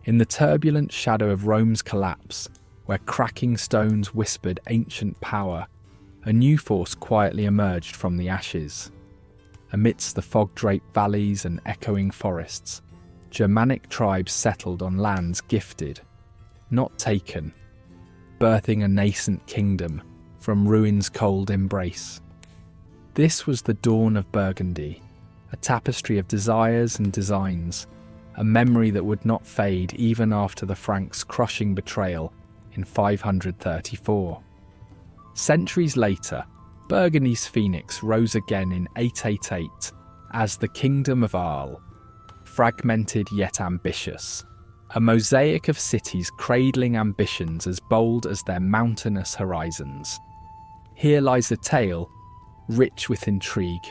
In the turbulent shadow of Rome's collapse, where cracking stones whispered ancient power, a new force quietly emerged from the ashes. Amidst the fog-draped valleys and echoing forests, Germanic tribes settled on lands gifted, not taken, birthing a nascent kingdom from ruin's cold embrace. This was the dawn of Burgundy, a tapestry of desires and designs, a memory that would not fade even after the Franks' crushing betrayal in 534. Centuries later, Burgundy's phoenix rose again in 888 as the Kingdom of Arles, fragmented yet ambitious, a mosaic of cities cradling ambitions as bold as their mountainous horizons. Here lies a tale, rich with intrigue,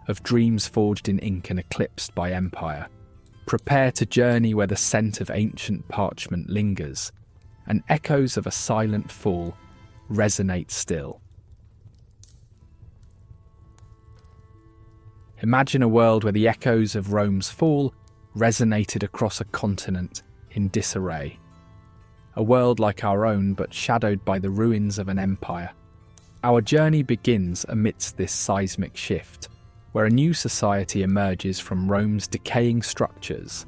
of dreams forged in ink and eclipsed by empire. Prepare to journey where the scent of ancient parchment lingers, and echoes of a silent fall resonate still. Imagine a world where the echoes of Rome's fall resonated across a continent in disarray. A world like our own, but shadowed by the ruins of an empire. Our journey begins amidst this seismic shift, where a new society emerges from Rome's decaying structures.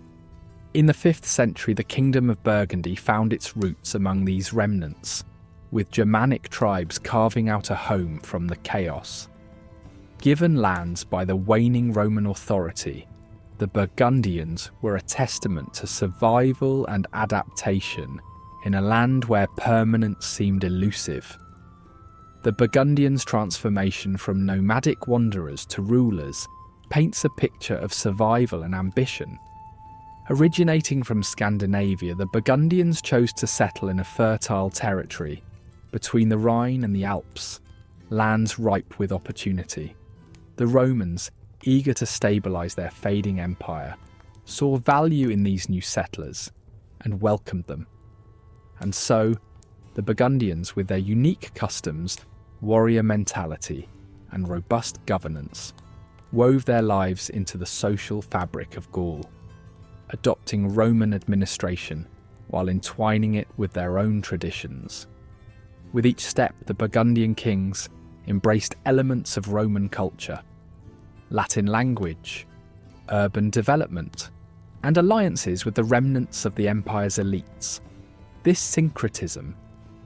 In the 5th century, the Kingdom of Burgundy found its roots among these remnants, with Germanic tribes carving out a home from the chaos. Given lands by the waning Roman authority, the Burgundians were a testament to survival and adaptation in a land where permanence seemed elusive. The Burgundians' transformation from nomadic wanderers to rulers paints a picture of survival and ambition. Originating from Scandinavia, the Burgundians chose to settle in a fertile territory between the Rhine and the Alps, lands ripe with opportunity. The Romans, eager to stabilise their fading empire, saw value in these new settlers and welcomed them. And so, the Burgundians, with their unique customs, warrior mentality, and robust governance, wove their lives into the social fabric of Gaul, adopting Roman administration while entwining it with their own traditions. With each step, the Burgundian kings embraced elements of Roman culture, Latin language, urban development, and alliances with the remnants of the empire's elites. This syncretism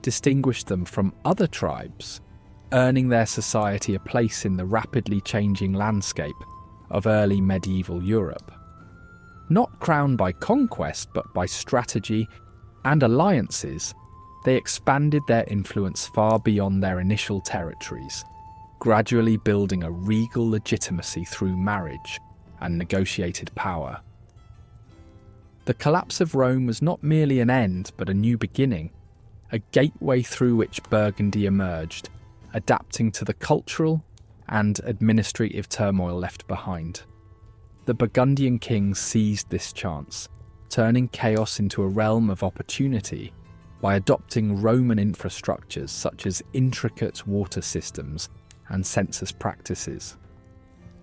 distinguished them from other tribes, earning their society a place in the rapidly changing landscape of early medieval Europe. Not crowned by conquest, but by strategy and alliances, they expanded their influence far beyond their initial territories, gradually building a regal legitimacy through marriage and negotiated power. The collapse of Rome was not merely an end, but a new beginning, a gateway through which Burgundy emerged, adapting to the cultural and administrative turmoil left behind. The Burgundian kings seized this chance, turning chaos into a realm of opportunity by adopting Roman infrastructures such as intricate water systems and census practices.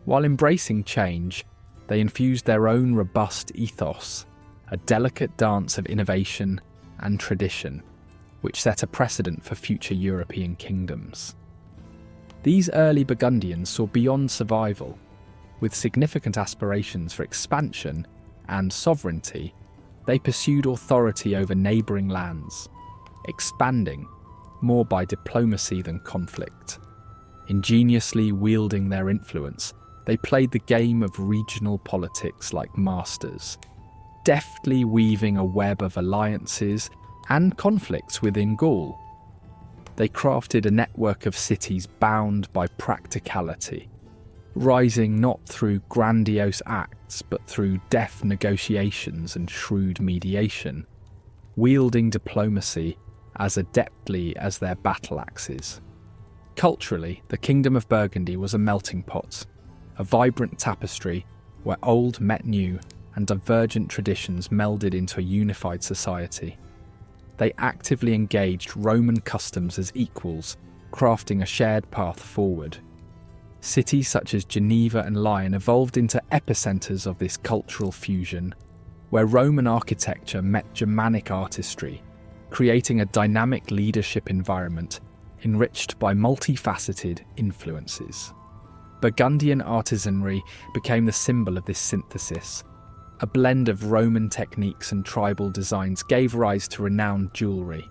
While embracing change, they infused their own robust ethos, a delicate dance of innovation and tradition, which set a precedent for future European kingdoms. These early Burgundians saw beyond survival, with significant aspirations for expansion and sovereignty. They pursued authority over neighbouring lands, expanding more by diplomacy than conflict. Ingeniously wielding their influence, they played the game of regional politics like masters, deftly weaving a web of alliances and conflicts within Gaul. They crafted a network of cities bound by practicality, rising not through grandiose acts but through deft negotiations and shrewd mediation, wielding diplomacy as adeptly as their battle axes. Culturally, the Kingdom of Burgundy was a melting pot, a vibrant tapestry where old met new and divergent traditions melded into a unified society. They actively engaged Roman customs as equals, crafting a shared path forward. Cities such as Geneva and Lyon evolved into epicenters of this cultural fusion, where Roman architecture met Germanic artistry, creating a dynamic leadership environment enriched by multifaceted influences. Burgundian artisanry became the symbol of this synthesis. A blend of Roman techniques and tribal designs gave rise to renowned jewellery.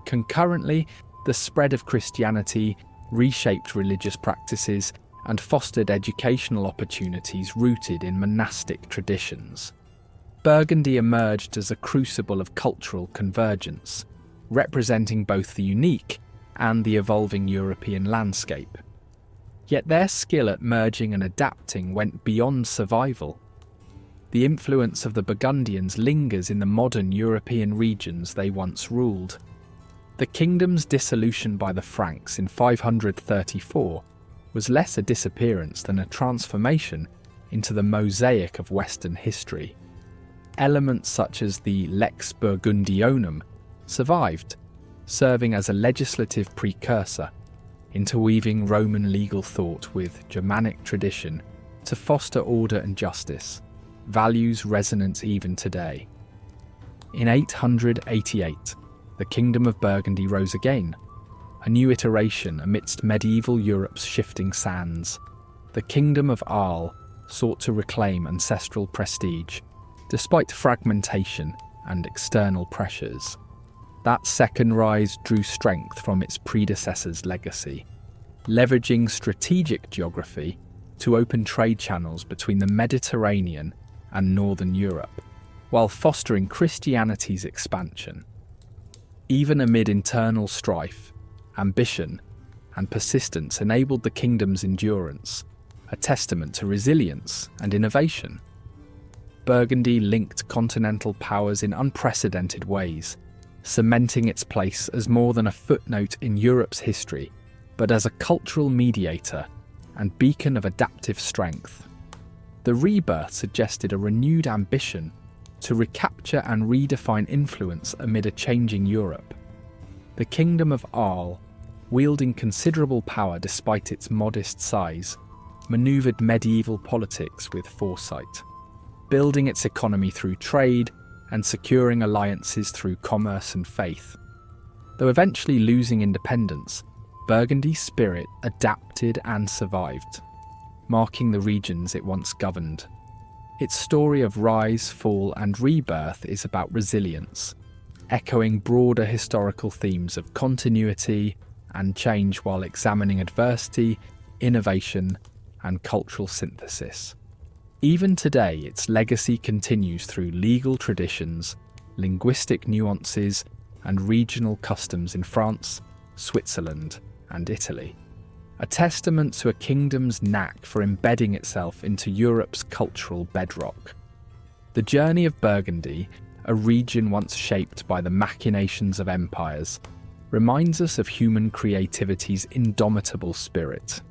Concurrently, the spread of Christianity reshaped religious practices and fostered educational opportunities rooted in monastic traditions. Burgundy emerged as a crucible of cultural convergence, representing both the unique and the evolving European landscape. Yet their skill at merging and adapting went beyond survival. The influence of the Burgundians lingers in the modern European regions they once ruled. The kingdom's dissolution by the Franks in 534 was less a disappearance than a transformation into the mosaic of Western history. Elements such as the Lex Burgundionum survived, serving as a legislative precursor, interweaving Roman legal thought with Germanic tradition to foster order and justice, values resonant even today. In 888, the Kingdom of Burgundy rose again, a new iteration amidst medieval Europe's shifting sands. The Kingdom of Arles sought to reclaim ancestral prestige, despite fragmentation and external pressures. That second rise drew strength from its predecessor's legacy, leveraging strategic geography to open trade channels between the Mediterranean and Northern Europe, while fostering Christianity's expansion. Even amid internal strife, ambition and persistence enabled the kingdom's endurance, a testament to resilience and innovation. Burgundy linked continental powers in unprecedented ways, cementing its place as more than a footnote in Europe's history, but as a cultural mediator and beacon of adaptive strength. The rebirth suggested a renewed ambition to recapture and redefine influence amid a changing Europe. The Kingdom of Arles, wielding considerable power despite its modest size, manoeuvred medieval politics with foresight, building its economy through trade and securing alliances through commerce and faith. Though eventually losing independence, Burgundy's spirit adapted and survived, marking the regions it once governed. Its story of rise, fall, and rebirth is about resilience, echoing broader historical themes of continuity and change while examining adversity, innovation, and cultural synthesis. Even today, its legacy continues through legal traditions, linguistic nuances, and regional customs in France, Switzerland, and Italy. A testament to a kingdom's knack for embedding itself into Europe's cultural bedrock. The journey of Burgundy, a region once shaped by the machinations of empires, reminds us of human creativity's indomitable spirit,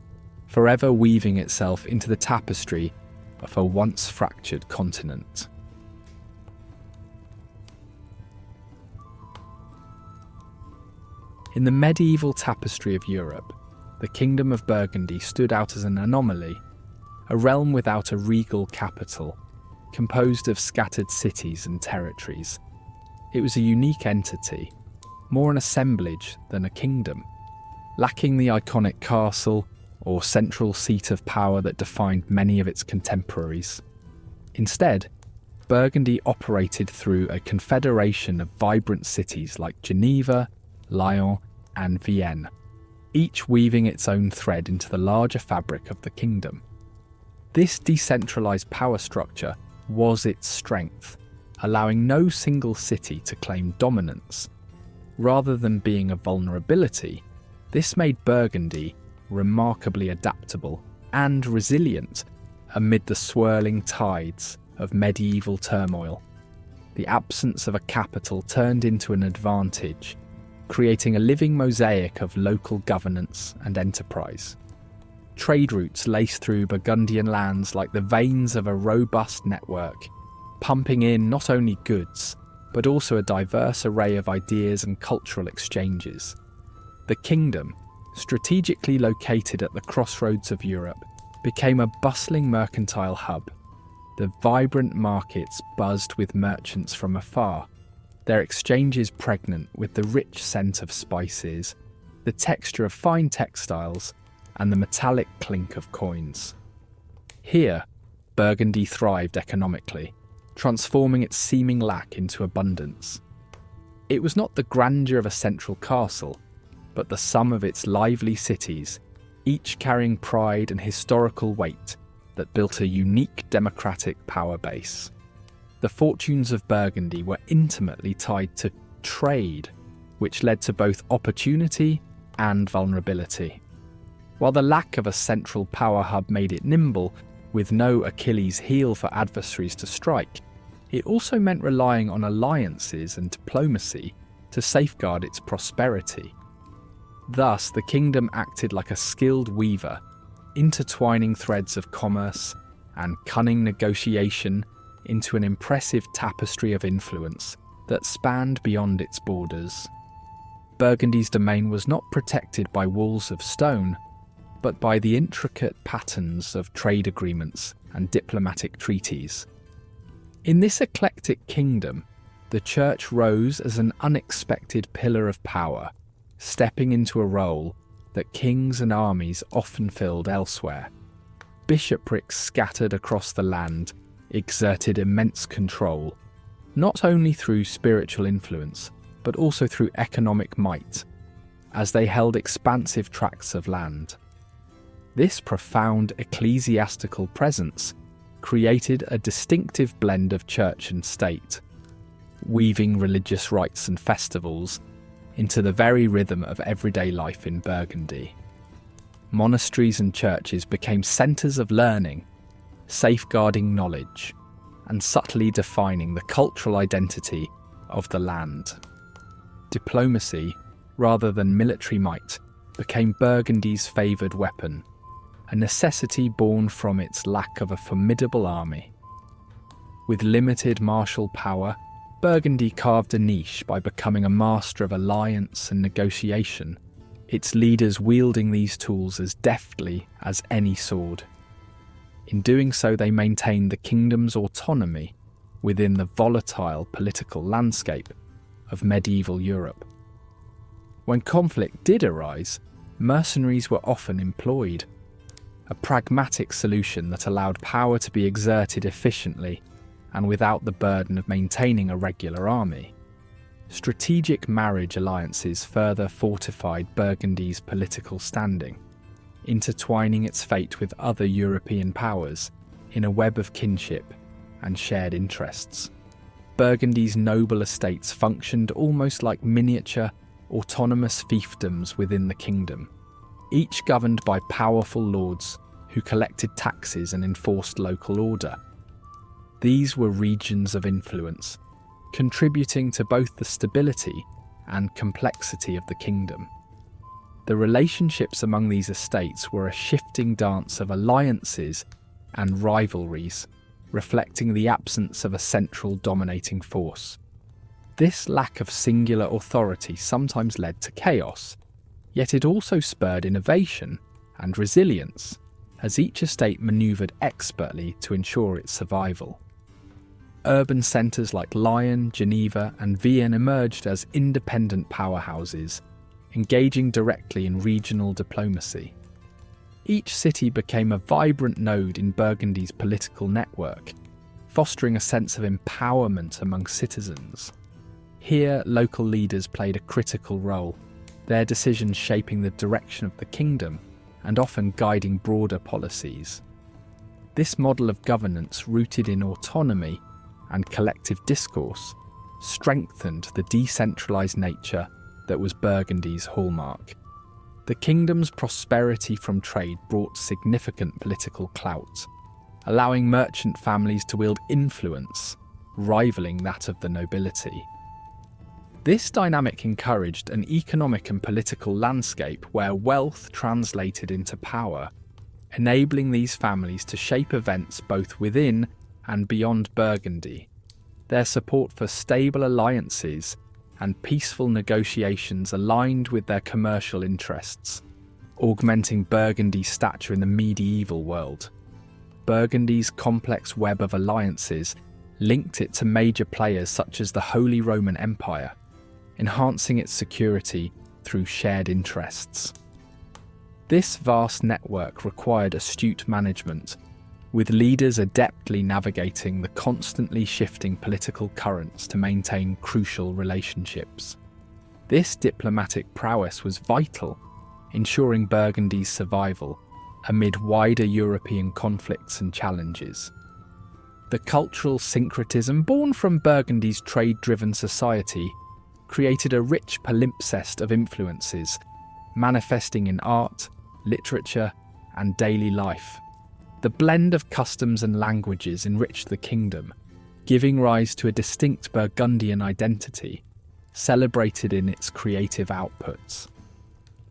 forever weaving itself into the tapestry of a once fractured continent. In the medieval tapestry of Europe, the Kingdom of Burgundy stood out as an anomaly, a realm without a regal capital, composed of scattered cities and territories. It was a unique entity, more an assemblage than a kingdom, lacking the iconic castle or central seat of power that defined many of its contemporaries. Instead, Burgundy operated through a confederation of vibrant cities like Geneva, Lyon, and Vienne, each weaving its own thread into the larger fabric of the kingdom. This decentralized power structure was its strength, allowing no single city to claim dominance. Rather than being a vulnerability, this made Burgundy remarkably adaptable and resilient amid the swirling tides of medieval turmoil. The absence of a capital turned into an advantage, creating a living mosaic of local governance and enterprise. Trade routes laced through Burgundian lands like the veins of a robust network, pumping in not only goods, but also a diverse array of ideas and cultural exchanges. The kingdom, strategically located at the crossroads of Europe, became a bustling mercantile hub, The vibrant markets buzzed with merchants from afar, their exchanges pregnant with the rich scent of spices, the texture of fine textiles, and the metallic clink of coins. Here, Burgundy thrived economically, transforming its seeming lack into abundance. It was not the grandeur of a central castle, but the sum of its lively cities, each carrying pride and historical weight that built a unique democratic power base. The fortunes of Burgundy were intimately tied to trade, which led to both opportunity and vulnerability. While the lack of a central power hub made it nimble, with no Achilles heel for adversaries to strike, it also meant relying on alliances and diplomacy to safeguard its prosperity. Thus, the kingdom acted like a skilled weaver, intertwining threads of commerce and cunning negotiation into an impressive tapestry of influence that spanned beyond its borders. Burgundy's domain was not protected by walls of stone, but by the intricate patterns of trade agreements and diplomatic treaties. In this eclectic kingdom, the church rose as an unexpected pillar of power, stepping into a role that kings and armies often filled elsewhere. Bishoprics scattered across the land exerted immense control, not only through spiritual influence, but also through economic might, as they held expansive tracts of land. This profound ecclesiastical presence created a distinctive blend of church and state, weaving religious rites and festivals into the very rhythm of everyday life in Burgundy. Monasteries and churches became centres of learning, safeguarding knowledge, and subtly defining the cultural identity of the land. Diplomacy, rather than military might, became Burgundy's favoured weapon, a necessity born from its lack of a formidable army. With limited martial power, Burgundy carved a niche by becoming a master of alliance and negotiation, its leaders wielding these tools as deftly as any sword. In doing so, they maintained the kingdom's autonomy within the volatile political landscape of medieval Europe. When conflict did arise, mercenaries were often employed, a pragmatic solution that allowed power to be exerted efficiently and without the burden of maintaining a regular army. Strategic marriage alliances further fortified Burgundy's political standing, intertwining its fate with other European powers in a web of kinship and shared interests. Burgundy's noble estates functioned almost like miniature, autonomous fiefdoms within the kingdom, each governed by powerful lords who collected taxes and enforced local order. These were regions of influence, contributing to both the stability and complexity of the kingdom. The relationships among these estates were a shifting dance of alliances and rivalries, reflecting the absence of a central dominating force. This lack of singular authority sometimes led to chaos, yet it also spurred innovation and resilience, as each estate manoeuvred expertly to ensure its survival. Urban centres like Lyon, Geneva, and Vienne emerged as independent powerhouses, engaging directly in regional diplomacy. Each city became a vibrant node in Burgundy's political network, fostering a sense of empowerment among citizens. Here, local leaders played a critical role, their decisions shaping the direction of the kingdom and often guiding broader policies. This model of governance, rooted in autonomy and collective discourse, strengthened the decentralized nature that was Burgundy's hallmark. The kingdom's prosperity from trade brought significant political clout, allowing merchant families to wield influence, rivaling that of the nobility. This dynamic encouraged an economic and political landscape where wealth translated into power, enabling these families to shape events both within and beyond Burgundy. Their support for stable alliances and peaceful negotiations aligned with their commercial interests, augmenting Burgundy's stature in the medieval world. Burgundy's complex web of alliances linked it to major players such as the Holy Roman Empire, enhancing its security through shared interests. This vast network required astute management, with leaders adeptly navigating the constantly shifting political currents to maintain crucial relationships. This diplomatic prowess was vital, ensuring Burgundy's survival amid wider European conflicts and challenges. The cultural syncretism born from Burgundy's trade-driven society created a rich palimpsest of influences, manifesting in art, literature, and daily life. The blend of customs and languages enriched the kingdom, giving rise to a distinct Burgundian identity, celebrated in its creative outputs.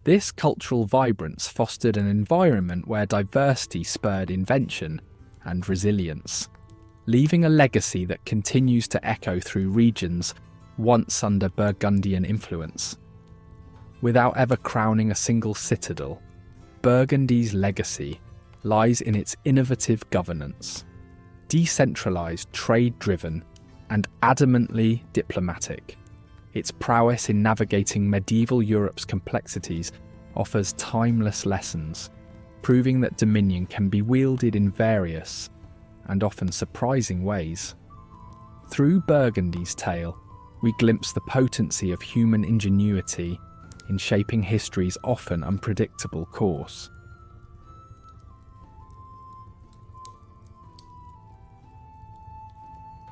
This cultural vibrance fostered an environment where diversity spurred invention and resilience, leaving a legacy that continues to echo through regions once under Burgundian influence. Without ever crowning a single citadel, Burgundy's legacy lies in its innovative governance, decentralized, trade-driven, and adamantly diplomatic. Its prowess in navigating medieval Europe's complexities offers timeless lessons, proving that dominion can be wielded in various and often surprising ways. Through Burgundy's tale, we glimpse the potency of human ingenuity in shaping history's often unpredictable course.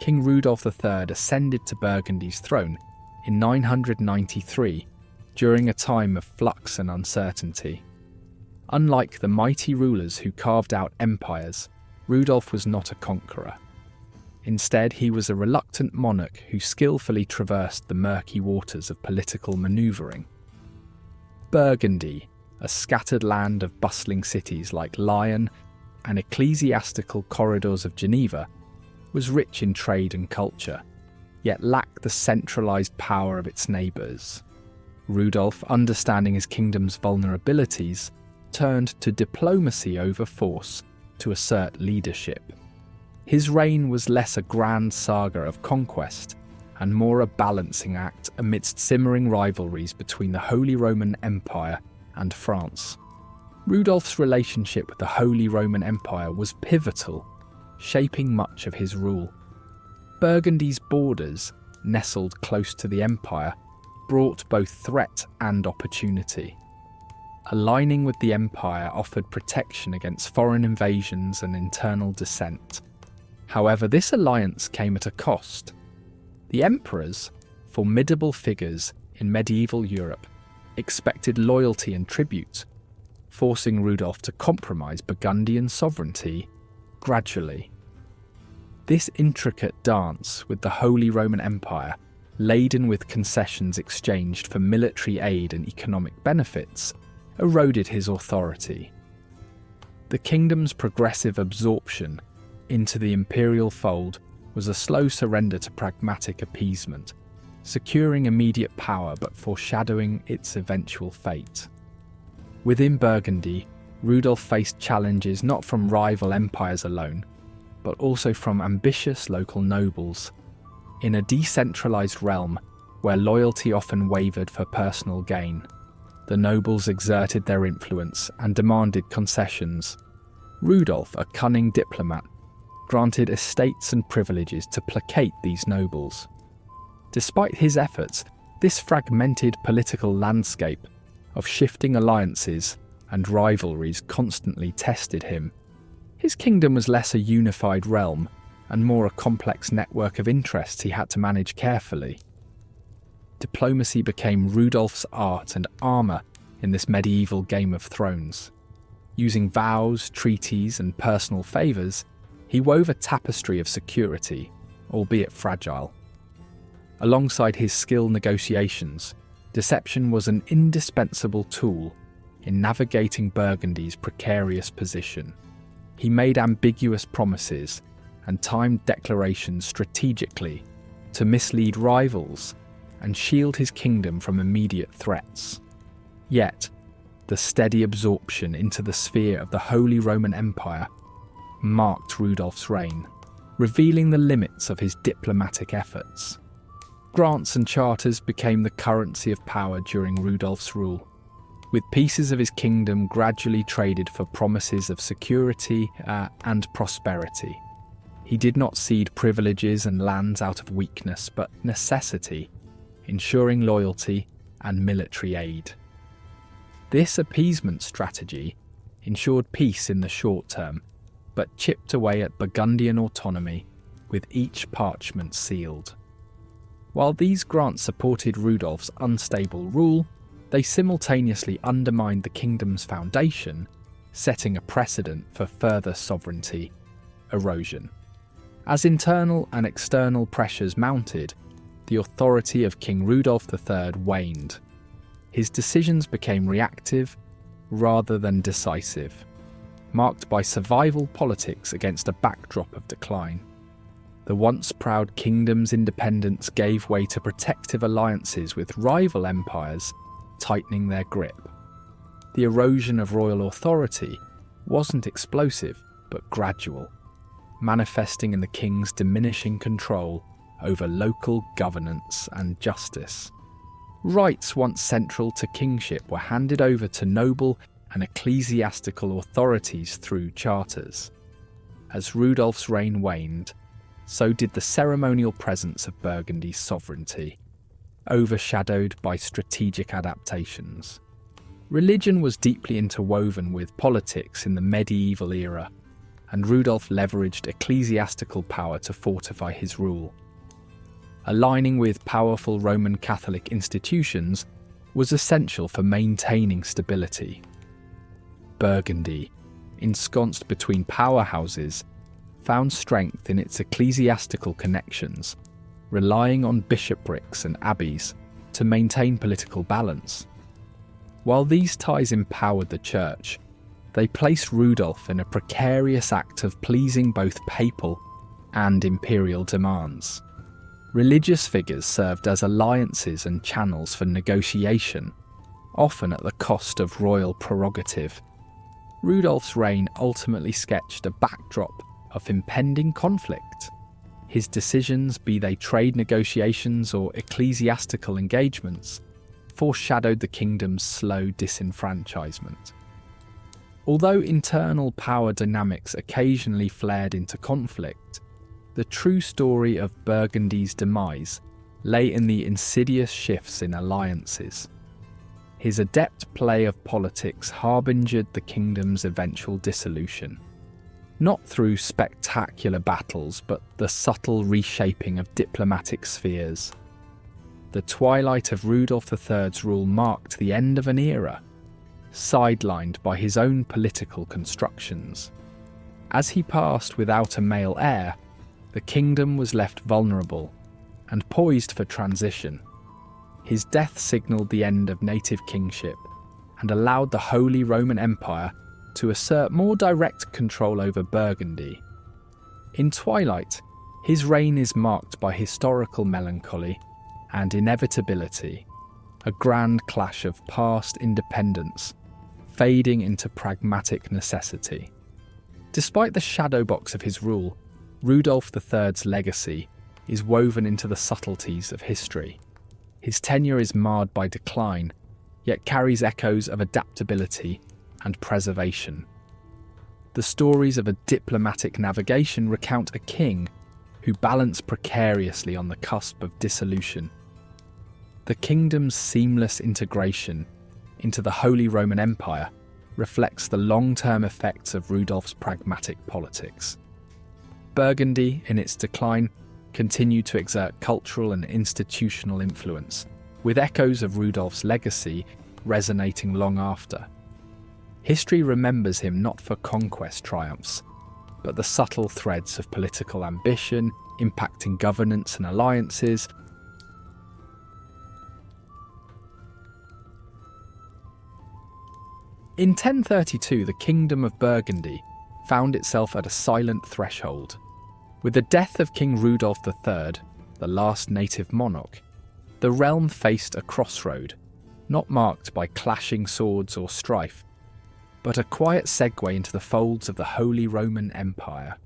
King Rudolf III ascended to Burgundy's throne in 993, during a time of flux and uncertainty. Unlike the mighty rulers who carved out empires, Rudolf was not a conqueror. Instead, he was a reluctant monarch who skillfully traversed the murky waters of political manoeuvring. Burgundy, a scattered land of bustling cities like Lyon and ecclesiastical corridors of Geneva, was rich in trade and culture, yet lacked the centralized power of its neighbours. Rudolf, understanding his kingdom's vulnerabilities, turned to diplomacy over force to assert leadership. His reign was less a grand saga of conquest and more a balancing act amidst simmering rivalries between the Holy Roman Empire and France. Rudolf's relationship with the Holy Roman Empire was pivotal, shaping much of his rule. Burgundy's borders, nestled close to the empire, brought both threat and opportunity. Aligning with the empire offered protection against foreign invasions and internal dissent. However, this alliance came at a cost. The emperors, formidable figures in medieval Europe, expected loyalty and tribute, forcing Rudolf to compromise Burgundian sovereignty gradually. This intricate dance with the Holy Roman Empire, laden with concessions exchanged for military aid and economic benefits, eroded his authority. The kingdom's progressive absorption into the imperial fold was a slow surrender to pragmatic appeasement, securing immediate power but foreshadowing its eventual fate. Within Burgundy, Rudolf faced challenges not from rival empires alone, but also from ambitious local nobles. In a decentralized realm where loyalty often wavered for personal gain, the nobles exerted their influence and demanded concessions. Rudolf, a cunning diplomat, granted estates and privileges to placate these nobles. Despite his efforts, this fragmented political landscape of shifting alliances and rivalries constantly tested him. His kingdom was less a unified realm and more a complex network of interests he had to manage carefully. Diplomacy became Rudolf's art and armour in this medieval Game of Thrones. Using vows, treaties, and personal favours, he wove a tapestry of security, albeit fragile. Alongside his skilled negotiations, deception was an indispensable tool in navigating Burgundy's precarious position. He made ambiguous promises and timed declarations strategically to mislead rivals and shield his kingdom from immediate threats. Yet, the steady absorption into the sphere of the Holy Roman Empire marked Rudolf's reign, revealing the limits of his diplomatic efforts. Grants and charters became the currency of power during Rudolf's rule, with pieces of his kingdom gradually traded for promises of security and prosperity. He did not cede privileges and lands out of weakness, but necessity, ensuring loyalty and military aid. This appeasement strategy ensured peace in the short term, but chipped away at Burgundian autonomy, with each parchment sealed. While these grants supported Rudolf's unstable rule, they simultaneously undermined the kingdom's foundation, setting a precedent for further sovereignty erosion. As internal and external pressures mounted, the authority of King Rudolf III waned. His decisions became reactive rather than decisive, marked by survival politics against a backdrop of decline. The once proud kingdom's independence gave way to protective alliances with rival empires, tightening their grip. The erosion of royal authority wasn't explosive, but gradual, manifesting in the king's diminishing control over local governance and justice. Rights once central to kingship were handed over to noble and ecclesiastical authorities through charters. As Rudolf's reign waned, so did the ceremonial presence of Burgundy's sovereignty, overshadowed by strategic adaptations. Religion was deeply interwoven with politics in the medieval era, and Rudolf leveraged ecclesiastical power to fortify his rule. Aligning with powerful Roman Catholic institutions was essential for maintaining stability. Burgundy, ensconced between powerhouses, found strength in its ecclesiastical connections, relying on bishoprics and abbeys to maintain political balance. While these ties empowered the church, they placed Rudolf in a precarious act of pleasing both papal and imperial demands. Religious figures served as alliances and channels for negotiation, often at the cost of royal prerogative. Rudolf's reign ultimately sketched a backdrop of impending conflict. His decisions, be they trade negotiations or ecclesiastical engagements, foreshadowed the kingdom's slow disenfranchisement. Although internal power dynamics occasionally flared into conflict, the true story of Burgundy's demise lay in the insidious shifts in alliances. His adept play of politics harbingered the kingdom's eventual dissolution, not through spectacular battles, but the subtle reshaping of diplomatic spheres. The twilight of Rudolf III's rule marked the end of an era, sidelined by his own political constructions. As he passed without a male heir, the kingdom was left vulnerable and poised for transition. His death signalled the end of native kingship and allowed the Holy Roman Empire to assert more direct control over Burgundy. In twilight, his reign is marked by historical melancholy and inevitability, a grand clash of past independence fading into pragmatic necessity. Despite the shadow box of his rule, Rudolf III's legacy is woven into the subtleties of history. His tenure is marred by decline, yet carries echoes of adaptability and preservation. The stories of a diplomatic navigation recount a king who balanced precariously on the cusp of dissolution. The kingdom's seamless integration into the Holy Roman Empire reflects the long-term effects of Rudolf's pragmatic politics. Burgundy, in its decline, continued to exert cultural and institutional influence, with echoes of Rudolf's legacy resonating long after. History remembers him not for conquest triumphs, but the subtle threads of political ambition impacting governance and alliances. In 1032, the Kingdom of Burgundy found itself at a silent threshold. With the death of King Rudolf III, the last native monarch, the realm faced a crossroad, not marked by clashing swords or strife, but a quiet segue into the folds of the Holy Roman Empire.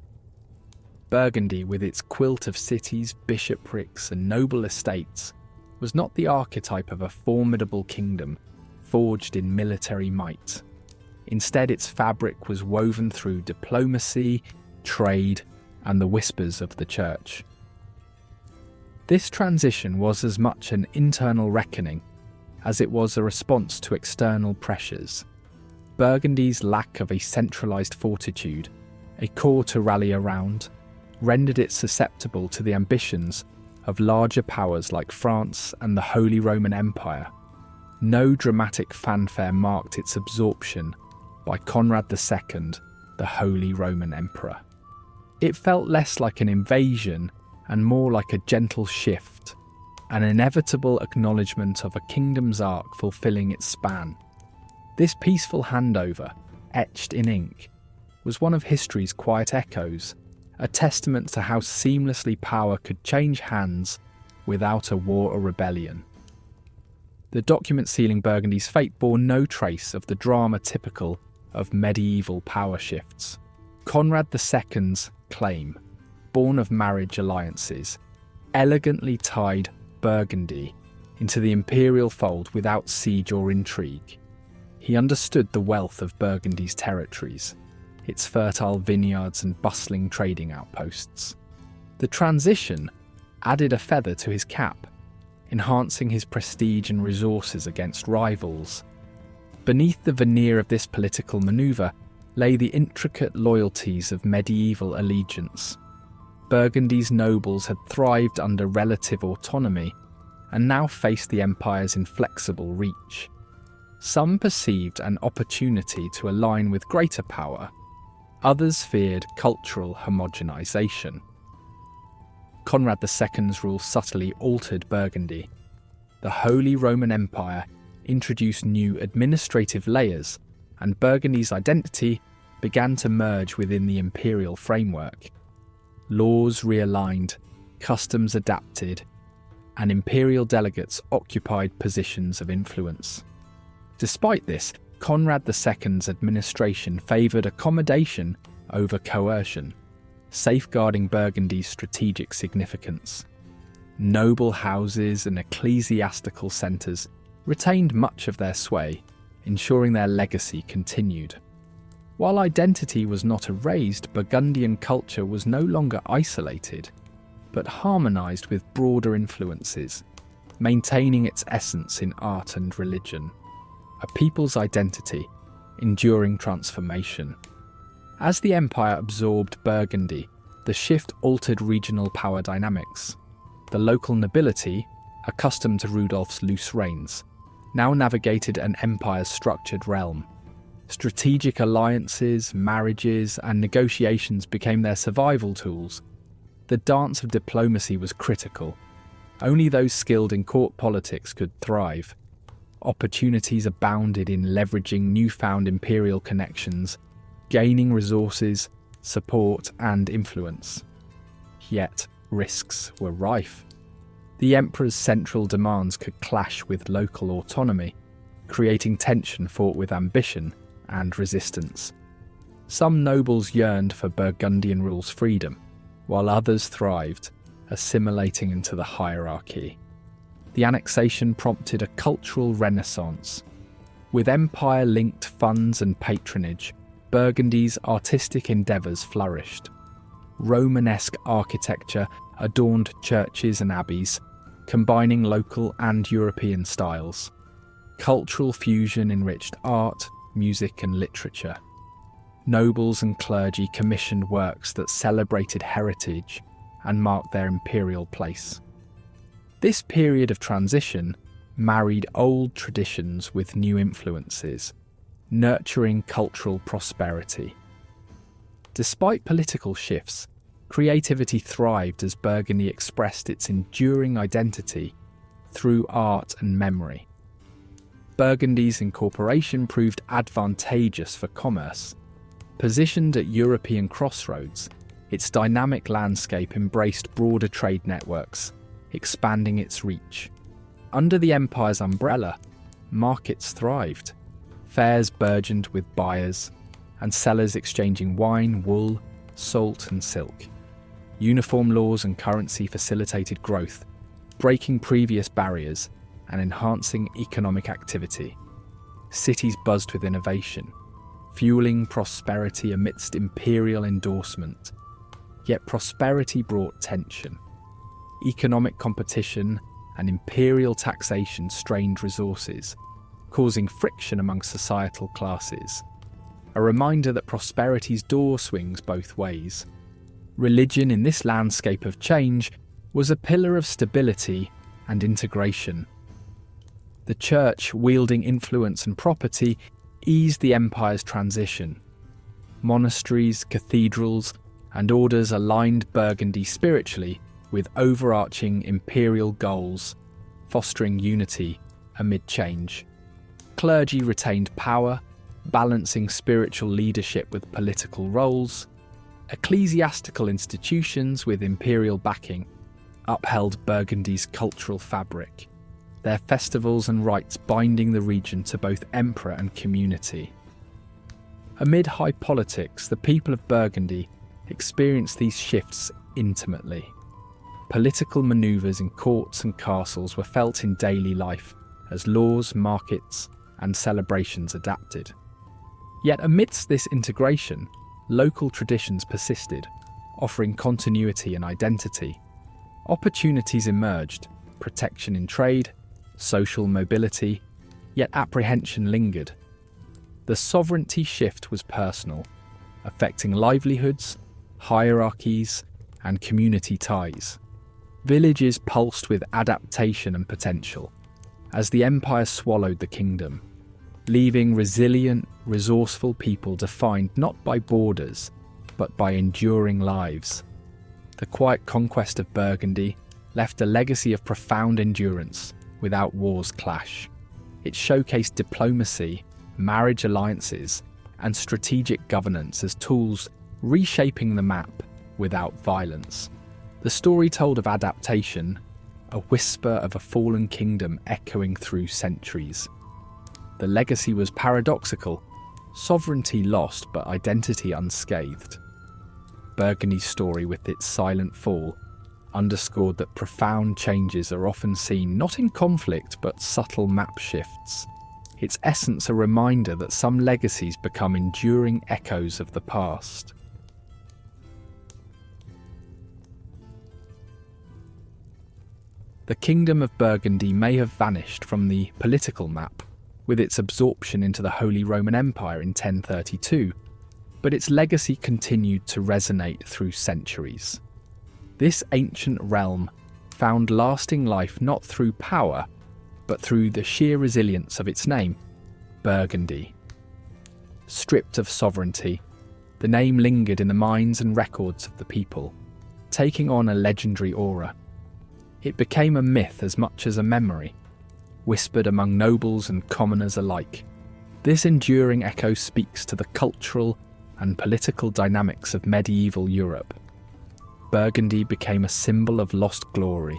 Burgundy, with its quilt of cities, bishoprics, and noble estates, was not the archetype of a formidable kingdom forged in military might. Instead, its fabric was woven through diplomacy, trade, and the whispers of the church. This transition was as much an internal reckoning as it was a response to external pressures. Burgundy's lack of a centralized fortitude, a core to rally around, rendered it susceptible to the ambitions of larger powers like France and the Holy Roman Empire. No dramatic fanfare marked its absorption by Conrad II, the Holy Roman Emperor. It felt less like an invasion and more like a gentle shift, an inevitable acknowledgement of a kingdom's arc fulfilling its span. This peaceful handover, etched in ink, was one of history's quiet echoes, a testament to how seamlessly power could change hands without a war or rebellion. The document sealing Burgundy's fate bore no trace of the drama typical of medieval power shifts. Conrad II's claim, born of marriage alliances, elegantly tied Burgundy into the imperial fold without siege or intrigue. He understood the wealth of Burgundy's territories, its fertile vineyards and bustling trading outposts. The transition added a feather to his cap, enhancing his prestige and resources against rivals. Beneath the veneer of this political manoeuvre lay the intricate loyalties of medieval allegiance. Burgundy's nobles had thrived under relative autonomy and now faced the empire's inflexible reach. Some perceived an opportunity to align with greater power, others feared cultural homogenization. Conrad II's rule subtly altered Burgundy. The Holy Roman Empire introduced new administrative layers, and Burgundy's identity began to merge within the imperial framework. Laws realigned, customs adapted, and imperial delegates occupied positions of influence. Despite this, Conrad II's administration favoured accommodation over coercion, safeguarding Burgundy's strategic significance. Noble houses and ecclesiastical centres retained much of their sway, ensuring their legacy continued. While identity was not erased, Burgundian culture was no longer isolated, but harmonised with broader influences, maintaining its essence in art and religion. A people's identity, enduring transformation. As the empire absorbed Burgundy, the shift altered regional power dynamics. The local nobility, accustomed to Rudolph's loose reins, now navigated an empire's structured realm. Strategic alliances, marriages, and negotiations became their survival tools. The dance of diplomacy was critical. Only those skilled in court politics could thrive. Opportunities abounded in leveraging newfound imperial connections, gaining resources, support, and influence. Yet, risks were rife. The emperor's central demands could clash with local autonomy, creating tension fraught with ambition and resistance. Some nobles yearned for Burgundian rule's freedom, while others thrived, assimilating into the hierarchy. The annexation prompted a cultural renaissance. With empire-linked funds and patronage, Burgundy's artistic endeavours flourished. Romanesque architecture adorned churches and abbeys, combining local and European styles. Cultural fusion enriched art, music, and literature. Nobles and clergy commissioned works that celebrated heritage and marked their imperial place. This period of transition married old traditions with new influences, nurturing cultural prosperity. Despite political shifts, creativity thrived as Burgundy expressed its enduring identity through art and memory. Burgundy's incorporation proved advantageous for commerce. Positioned at European crossroads, its dynamic landscape embraced broader trade networks, expanding its reach. Under the empire's umbrella, markets thrived. Fairs burgeoned with buyers and sellers exchanging wine, wool, salt and silk. Uniform laws and currency facilitated growth, breaking previous barriers and enhancing economic activity. Cities buzzed with innovation, fueling prosperity amidst imperial endorsement. Yet prosperity brought tension. Economic competition and imperial taxation strained resources, causing friction among societal classes. A reminder that prosperity's door swings both ways. Religion in this landscape of change was a pillar of stability and integration. The church, wielding influence and property, eased the empire's transition. Monasteries, cathedrals, and orders aligned Burgundy spiritually with overarching imperial goals, fostering unity amid change. Clergy retained power, balancing spiritual leadership with political roles. Ecclesiastical institutions with imperial backing upheld Burgundy's cultural fabric, their festivals and rites binding the region to both emperor and community. Amid high politics, the people of Burgundy experienced these shifts intimately. Political manoeuvres in courts and castles were felt in daily life as laws, markets, and celebrations adapted. Yet amidst this integration, local traditions persisted, offering continuity and identity. Opportunities emerged, protection in trade, social mobility, yet apprehension lingered. The sovereignty shift was personal, affecting livelihoods, hierarchies, and community ties. Villages pulsed with adaptation and potential, as the empire swallowed the kingdom, leaving resilient, resourceful people defined not by borders, but by enduring lives. The quiet conquest of Burgundy left a legacy of profound endurance without war's clash. It showcased diplomacy, marriage alliances, and strategic governance as tools reshaping the map without violence. The story told of adaptation, a whisper of a fallen kingdom echoing through centuries. The legacy was paradoxical, sovereignty lost but identity unscathed. Burgundy's story, with its silent fall, underscored that profound changes are often seen not in conflict but subtle map shifts. Its essence a reminder that some legacies become enduring echoes of the past. The Kingdom of Burgundy may have vanished from the political map with its absorption into the Holy Roman Empire in 1032, but its legacy continued to resonate through centuries. This ancient realm found lasting life not through power, but through the sheer resilience of its name, Burgundy. Stripped of sovereignty, the name lingered in the minds and records of the people, taking on a legendary aura. It became a myth as much as a memory, whispered among nobles and commoners alike. This enduring echo speaks to the cultural and political dynamics of medieval Europe. Burgundy became a symbol of lost glory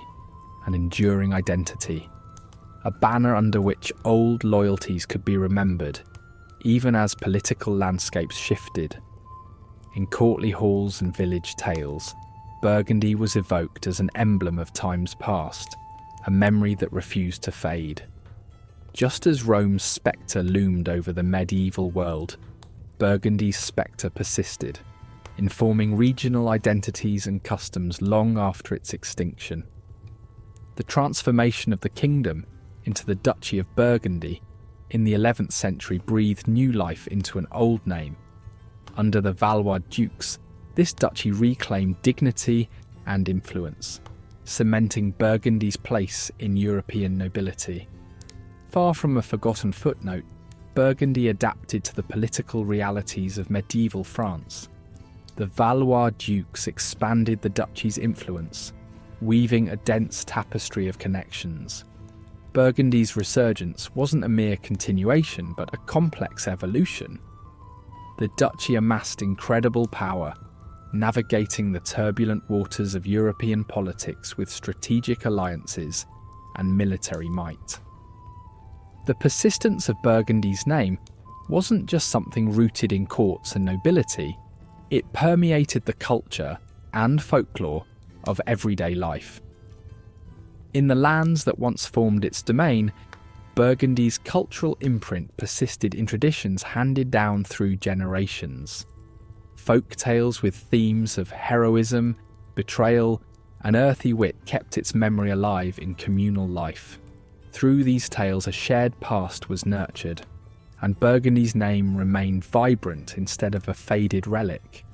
and enduring identity, a banner under which old loyalties could be remembered, even as political landscapes shifted. In courtly halls and village tales, Burgundy was evoked as an emblem of times past, a memory that refused to fade. Just as Rome's spectre loomed over the medieval world, Burgundy's spectre persisted, informing regional identities and customs long after its extinction. The transformation of the kingdom into the Duchy of Burgundy in the 11th century breathed new life into an old name. Under the Valois dukes, this duchy reclaimed dignity and influence, cementing Burgundy's place in European nobility. Far from a forgotten footnote, Burgundy adapted to the political realities of medieval France. The Valois dukes expanded the duchy's influence, weaving a dense tapestry of connections. Burgundy's resurgence wasn't a mere continuation, but a complex evolution. The duchy amassed incredible power, navigating the turbulent waters of European politics with strategic alliances and military might. The persistence of Burgundy's name wasn't just something rooted in courts and nobility, it permeated the culture and folklore of everyday life. In the lands that once formed its domain, Burgundy's cultural imprint persisted in traditions handed down through generations. Folk tales with themes of heroism, betrayal, and earthy wit kept its memory alive in communal life. Through these tales, a shared past was nurtured, and Burgundy's name remained vibrant instead of a faded relic.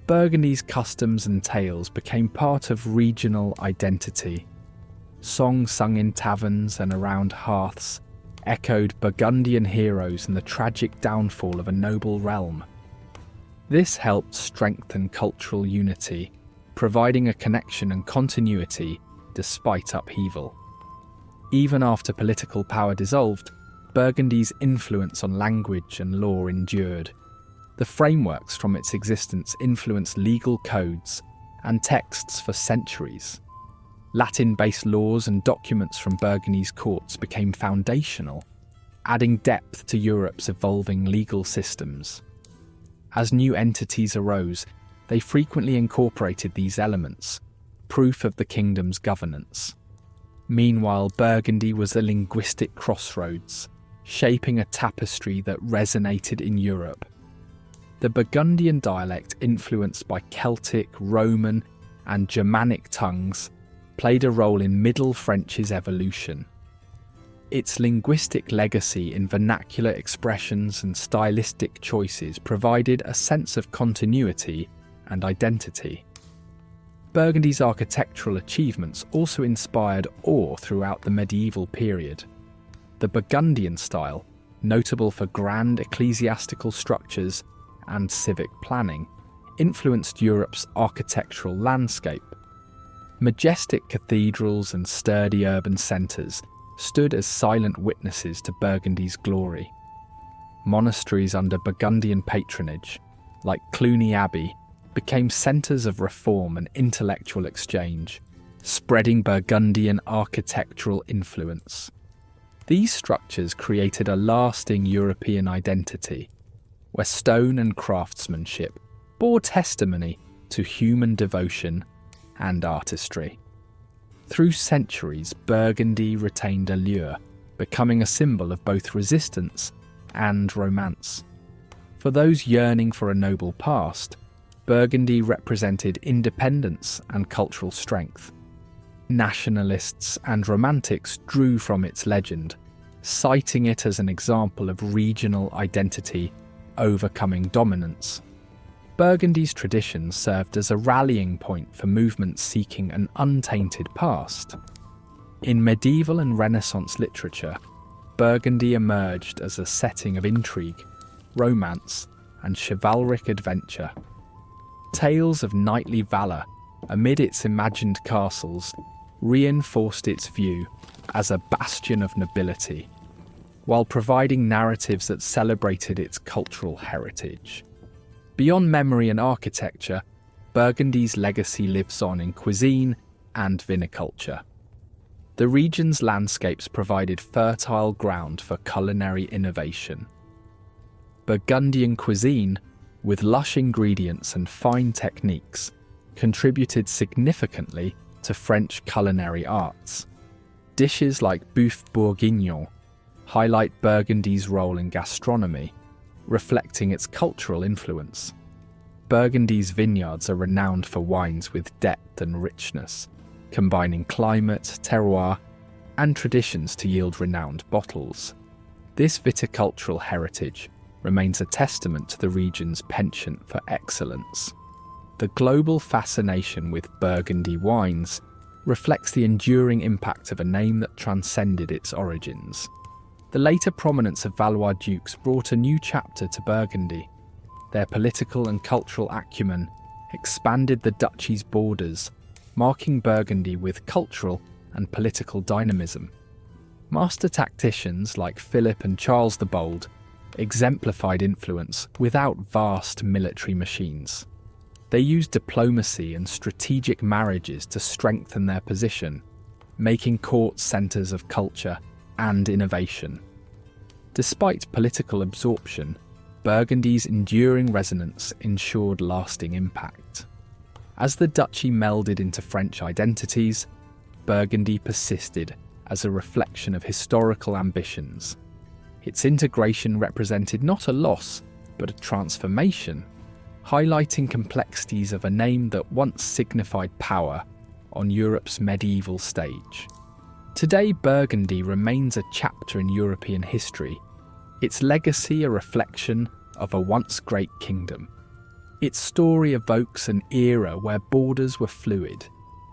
Burgundy's customs and tales became part of regional identity. Songs sung in taverns and around hearths echoed Burgundian heroes and the tragic downfall of a noble realm. This helped strengthen cultural unity, providing a connection and continuity despite upheaval. Even after political power dissolved, Burgundy's influence on language and law endured. The frameworks from its existence influenced legal codes and texts for centuries. Latin-based laws and documents from Burgundy's courts became foundational, adding depth to Europe's evolving legal systems. As new entities arose, they frequently incorporated these elements, proof of the kingdom's governance. Meanwhile, Burgundy was a linguistic crossroads, shaping a tapestry that resonated in Europe. The Burgundian dialect, influenced by Celtic, Roman, and Germanic tongues, played a role in Middle French's evolution. Its linguistic legacy in vernacular expressions and stylistic choices provided a sense of continuity and identity. Burgundy's architectural achievements also inspired awe throughout the medieval period. The Burgundian style, notable for grand ecclesiastical structures and civic planning, influenced Europe's architectural landscape. Majestic cathedrals and sturdy urban centres stood as silent witnesses to Burgundy's glory. Monasteries under Burgundian patronage, like Cluny Abbey, became centres of reform and intellectual exchange, spreading Burgundian architectural influence. These structures created a lasting European identity, where stone and craftsmanship bore testimony to human devotion and artistry. Through centuries, Burgundy retained allure, becoming a symbol of both resistance and romance. For those yearning for a noble past, Burgundy represented independence and cultural strength. Nationalists and romantics drew from its legend, citing it as an example of regional identity overcoming dominance. Burgundy's traditions served as a rallying point for movements seeking an untainted past. In medieval and Renaissance literature, Burgundy emerged as a setting of intrigue, romance, and chivalric adventure. Tales of knightly valour amid its imagined castles reinforced its view as a bastion of nobility, while providing narratives that celebrated its cultural heritage. Beyond memory and architecture, Burgundy's legacy lives on in cuisine and viniculture. The region's landscapes provided fertile ground for culinary innovation. Burgundian cuisine, with lush ingredients and fine techniques, contributed significantly to French culinary arts. Dishes like boeuf bourguignon highlight Burgundy's role in gastronomy, reflecting its cultural influence. Burgundy's vineyards are renowned for wines with depth and richness, combining climate, terroir, and traditions to yield renowned bottles. This viticultural heritage remains a testament to the region's penchant for excellence. The global fascination with Burgundy wines reflects the enduring impact of a name that transcended its origins. The later prominence of Valois dukes brought a new chapter to Burgundy. Their political and cultural acumen expanded the duchy's borders, marking Burgundy with cultural and political dynamism. Master tacticians like Philip and Charles the Bold exemplified influence without vast military machines. They used diplomacy and strategic marriages to strengthen their position, making courts centres of culture and innovation. Despite political absorption, Burgundy's enduring resonance ensured lasting impact. As the duchy melded into French identities, Burgundy persisted as a reflection of historical ambitions. Its integration represented not a loss, but a transformation, highlighting complexities of a name that once signified power on Europe's medieval stage. Today, Burgundy remains a chapter in European history, its legacy a reflection of a once great kingdom. Its story evokes an era where borders were fluid,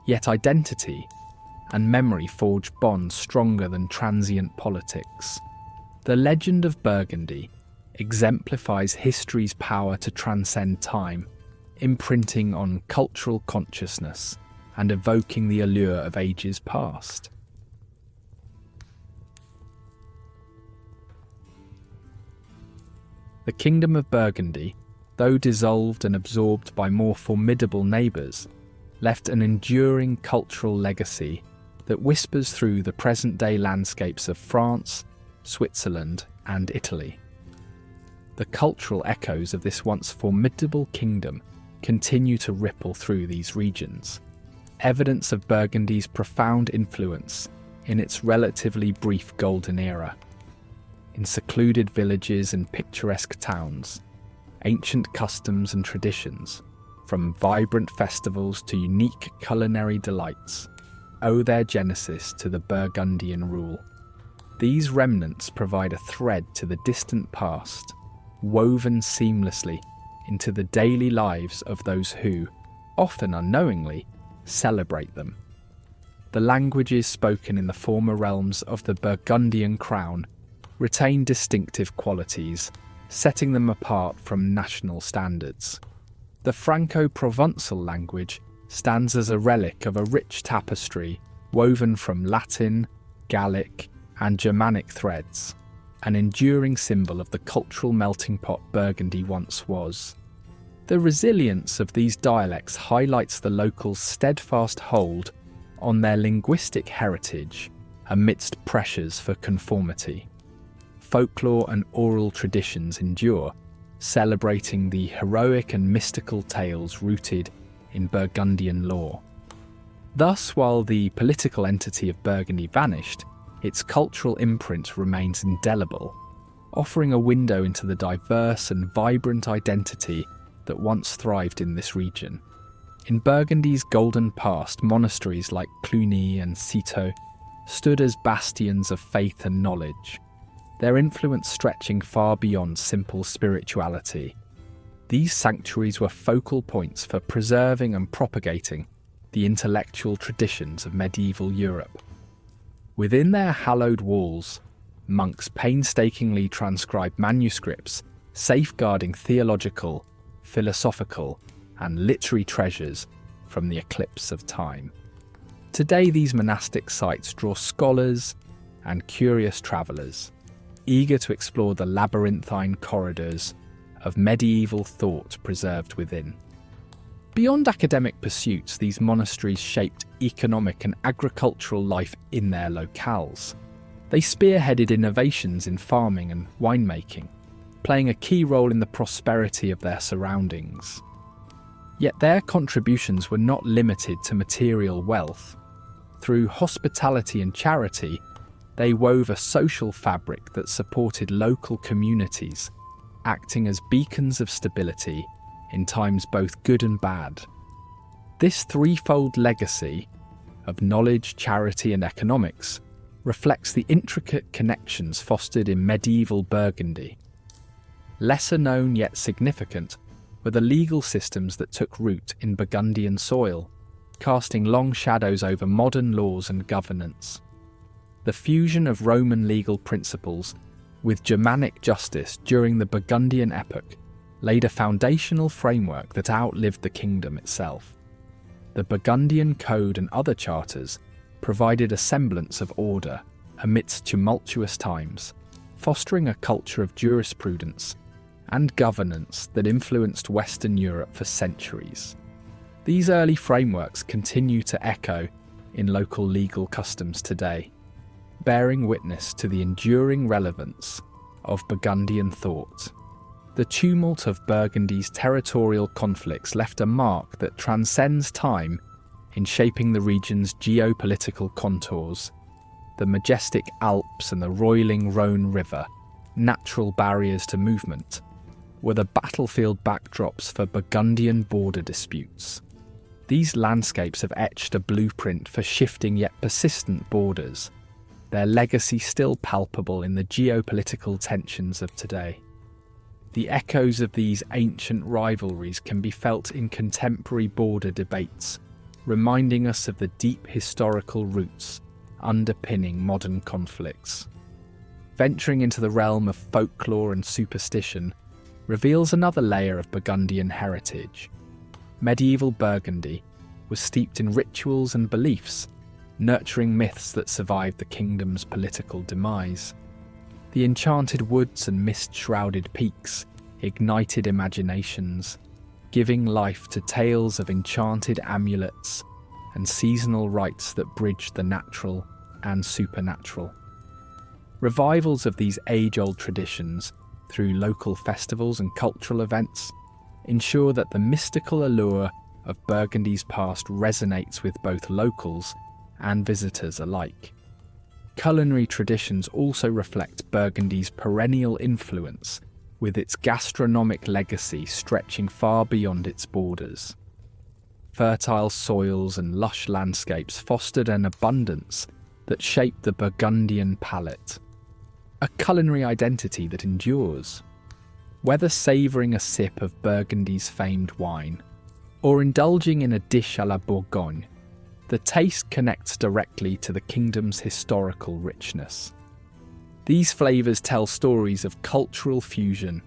yet identity and memory forged bonds stronger than transient politics. The legend of Burgundy exemplifies history's power to transcend time, imprinting on cultural consciousness and evoking the allure of ages past. The Kingdom of Burgundy, though dissolved and absorbed by more formidable neighbours, left an enduring cultural legacy that whispers through the present-day landscapes of France, Switzerland, and Italy. The cultural echoes of this once formidable kingdom continue to ripple through these regions, evidence of Burgundy's profound influence in its relatively brief golden era. In secluded villages and picturesque towns, ancient customs and traditions, from vibrant festivals to unique culinary delights, owe their genesis to the Burgundian rule. These remnants provide a thread to the distant past, woven seamlessly into the daily lives of those who, often unknowingly, celebrate them. The languages spoken in the former realms of the Burgundian crown retain distinctive qualities, setting them apart from national standards. The Franco-Provençal language stands as a relic of a rich tapestry woven from Latin, Gallic, and Germanic threads, an enduring symbol of the cultural melting pot Burgundy once was. The resilience of these dialects highlights the locals' steadfast hold on their linguistic heritage amidst pressures for conformity. Folklore and oral traditions endure, celebrating the heroic and mystical tales rooted in Burgundian lore. Thus, while the political entity of Burgundy vanished, its cultural imprint remains indelible, offering a window into the diverse and vibrant identity that once thrived in this region. In Burgundy's golden past, monasteries like Cluny and Citeaux stood as bastions of faith and knowledge, their influence stretching far beyond simple spirituality. These sanctuaries were focal points for preserving and propagating the intellectual traditions of medieval Europe. Within their hallowed walls, monks painstakingly transcribed manuscripts, safeguarding theological, philosophical, and literary treasures from the eclipse of time. Today, these monastic sites draw scholars and curious travellers, eager to explore the labyrinthine corridors of medieval thought preserved within. Beyond academic pursuits, these monasteries shaped economic and agricultural life in their locales. They spearheaded innovations in farming and winemaking, playing a key role in the prosperity of their surroundings. Yet their contributions were not limited to material wealth. Through hospitality and charity, they wove a social fabric that supported local communities, acting as beacons of stability in times both good and bad. This threefold legacy of knowledge, charity, and economics reflects the intricate connections fostered in medieval Burgundy. Lesser known yet significant were the legal systems that took root in Burgundian soil, casting long shadows over modern laws and governance. The fusion of Roman legal principles with Germanic justice during the Burgundian epoch laid a foundational framework that outlived the kingdom itself. The Burgundian Code and other charters provided a semblance of order amidst tumultuous times, fostering a culture of jurisprudence and governance that influenced Western Europe for centuries. These early frameworks continue to echo in local legal customs today, bearing witness to the enduring relevance of Burgundian thought. The tumult of Burgundy's territorial conflicts left a mark that transcends time in shaping the region's geopolitical contours. The majestic Alps and the roiling Rhône River, natural barriers to movement, were the battlefield backdrops for Burgundian border disputes. These landscapes have etched a blueprint for shifting yet persistent borders, their legacy still palpable in the geopolitical tensions of today. The echoes of these ancient rivalries can be felt in contemporary border debates, reminding us of the deep historical roots underpinning modern conflicts. Venturing into the realm of folklore and superstition reveals another layer of Burgundian heritage. Medieval Burgundy was steeped in rituals and beliefs, nurturing myths that survived the kingdom's political demise. The enchanted woods and mist-shrouded peaks ignited imaginations, giving life to tales of enchanted amulets and seasonal rites that bridged the natural and supernatural. Revivals of these age-old traditions through local festivals and cultural events ensure that the mystical allure of Burgundy's past resonates with both locals and visitors alike. Culinary traditions also reflect Burgundy's perennial influence, with its gastronomic legacy stretching far beyond its borders. Fertile soils and lush landscapes fostered an abundance that shaped the Burgundian palate, a culinary identity that endures. Whether savouring a sip of Burgundy's famed wine, or indulging in a dish à la Bourgogne, the taste connects directly to the kingdom's historical richness. These flavours tell stories of cultural fusion.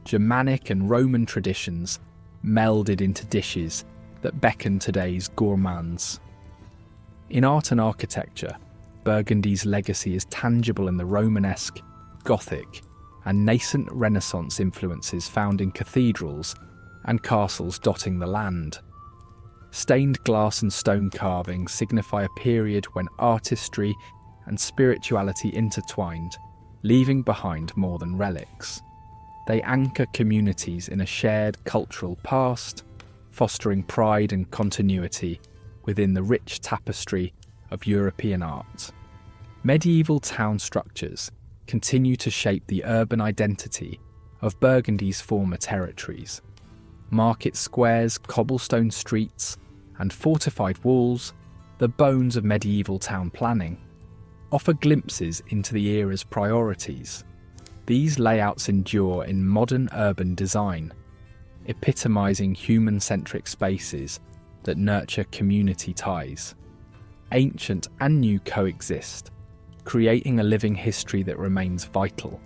Germanic and Roman traditions melded into dishes that beckon today's gourmands. In art and architecture, Burgundy's legacy is tangible in the Romanesque, Gothic, and nascent Renaissance influences found in cathedrals and castles dotting the land. Stained glass and stone carvings signify a period when artistry and spirituality intertwined, leaving behind more than relics. They anchor communities in a shared cultural past, fostering pride and continuity within the rich tapestry of European art. Medieval town structures continue to shape the urban identity of Burgundy's former territories. Market squares, cobblestone streets, and fortified walls, the bones of medieval town planning, offer glimpses into the era's priorities. These layouts endure in modern urban design, epitomising human-centric spaces that nurture community ties. Ancient and new coexist, creating a living history that remains vital.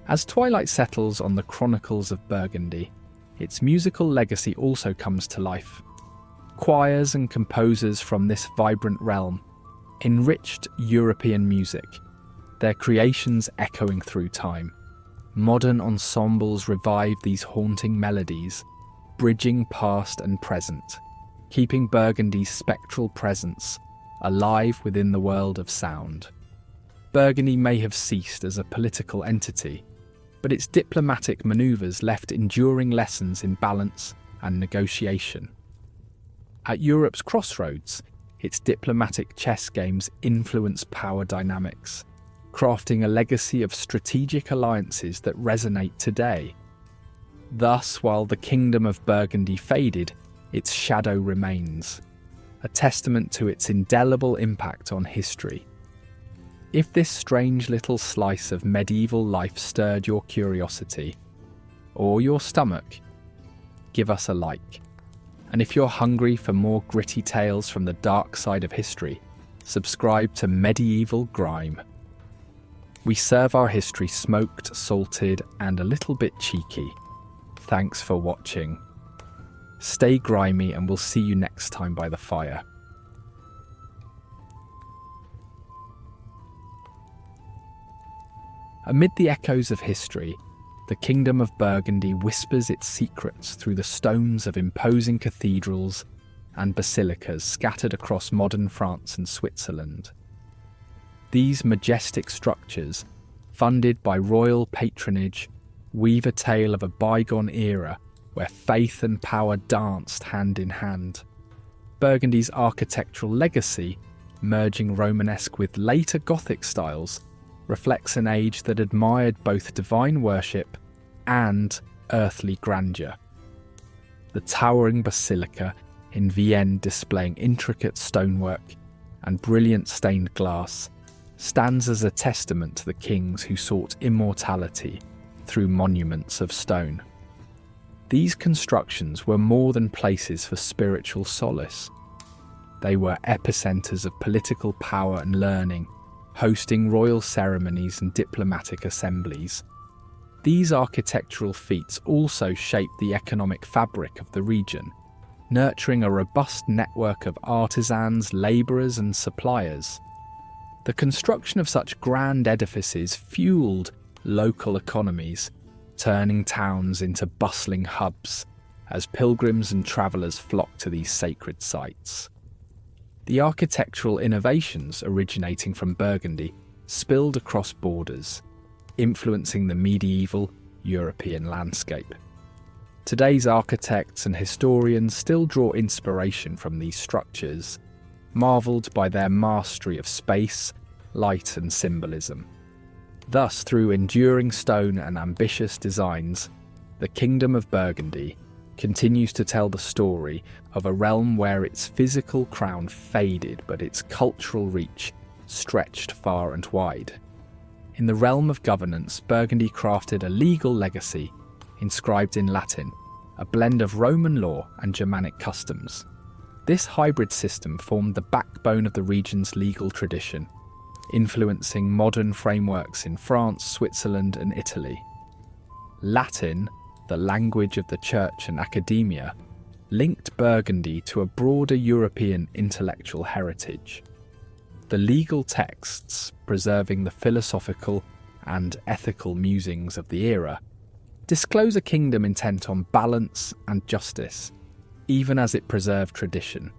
As twilight settles on the chronicles of Burgundy, its musical legacy also comes to life. Choirs and composers from this vibrant realm enriched European music, their creations echoing through time. Modern ensembles revive these haunting melodies, bridging past and present, keeping Burgundy's spectral presence alive within the world of sound. Burgundy may have ceased as a political entity, but its diplomatic manoeuvres left enduring lessons in balance and negotiation. At Europe's crossroads, its diplomatic chess games influence power dynamics, crafting a legacy of strategic alliances that resonate today. Thus, while the Kingdom of Burgundy faded, its shadow remains, a testament to its indelible impact on history. If this strange little slice of medieval life stirred your curiosity, or your stomach, give us a like. And if you're hungry for more gritty tales from the dark side of history, subscribe to Medieval Grime. We serve our history smoked, salted, and a little bit cheeky. Thanks for watching. Stay grimy, and we'll see you next time by the fire. Amid the echoes of history, the Kingdom of Burgundy whispers its secrets through the stones of imposing cathedrals and basilicas scattered across modern France and Switzerland. These majestic structures funded by royal patronage, weave a tale of a bygone era where faith and power danced hand in hand. Burgundy's architectural legacy, merging Romanesque with later Gothic styles, reflects an age that admired both divine worship and earthly grandeur. The towering basilica in Vienne, displaying intricate stonework and brilliant stained glass, stands as a testament to the kings who sought immortality through monuments of stone. These constructions were more than places for spiritual solace. They were epicenters of political power and learning, hosting royal ceremonies and diplomatic assemblies. These architectural feats also shaped the economic fabric of the region, nurturing a robust network of artisans, labourers and suppliers. The construction of such grand edifices fueled local economies, turning towns into bustling hubs as pilgrims and travellers flocked to these sacred sites. The architectural innovations originating from Burgundy spilled across borders, influencing the medieval European landscape. Today's architects and historians still draw inspiration from these structures, marvelled by their mastery of space, light and symbolism. Thus, through enduring stone and ambitious designs, the Kingdom of Burgundy continues to tell the story of a realm where its physical crown faded but its cultural reach stretched far and wide. In the realm of governance, Burgundy crafted a legal legacy inscribed in Latin, a blend of Roman law and Germanic customs. This hybrid system formed the backbone of the region's legal tradition, influencing modern frameworks in France, Switzerland, and Italy. Latin, the language of the church and academia, linked Burgundy to a broader European intellectual heritage. The legal texts, preserving the philosophical and ethical musings of the era, disclose a kingdom intent on balance and justice, even as it preserved tradition.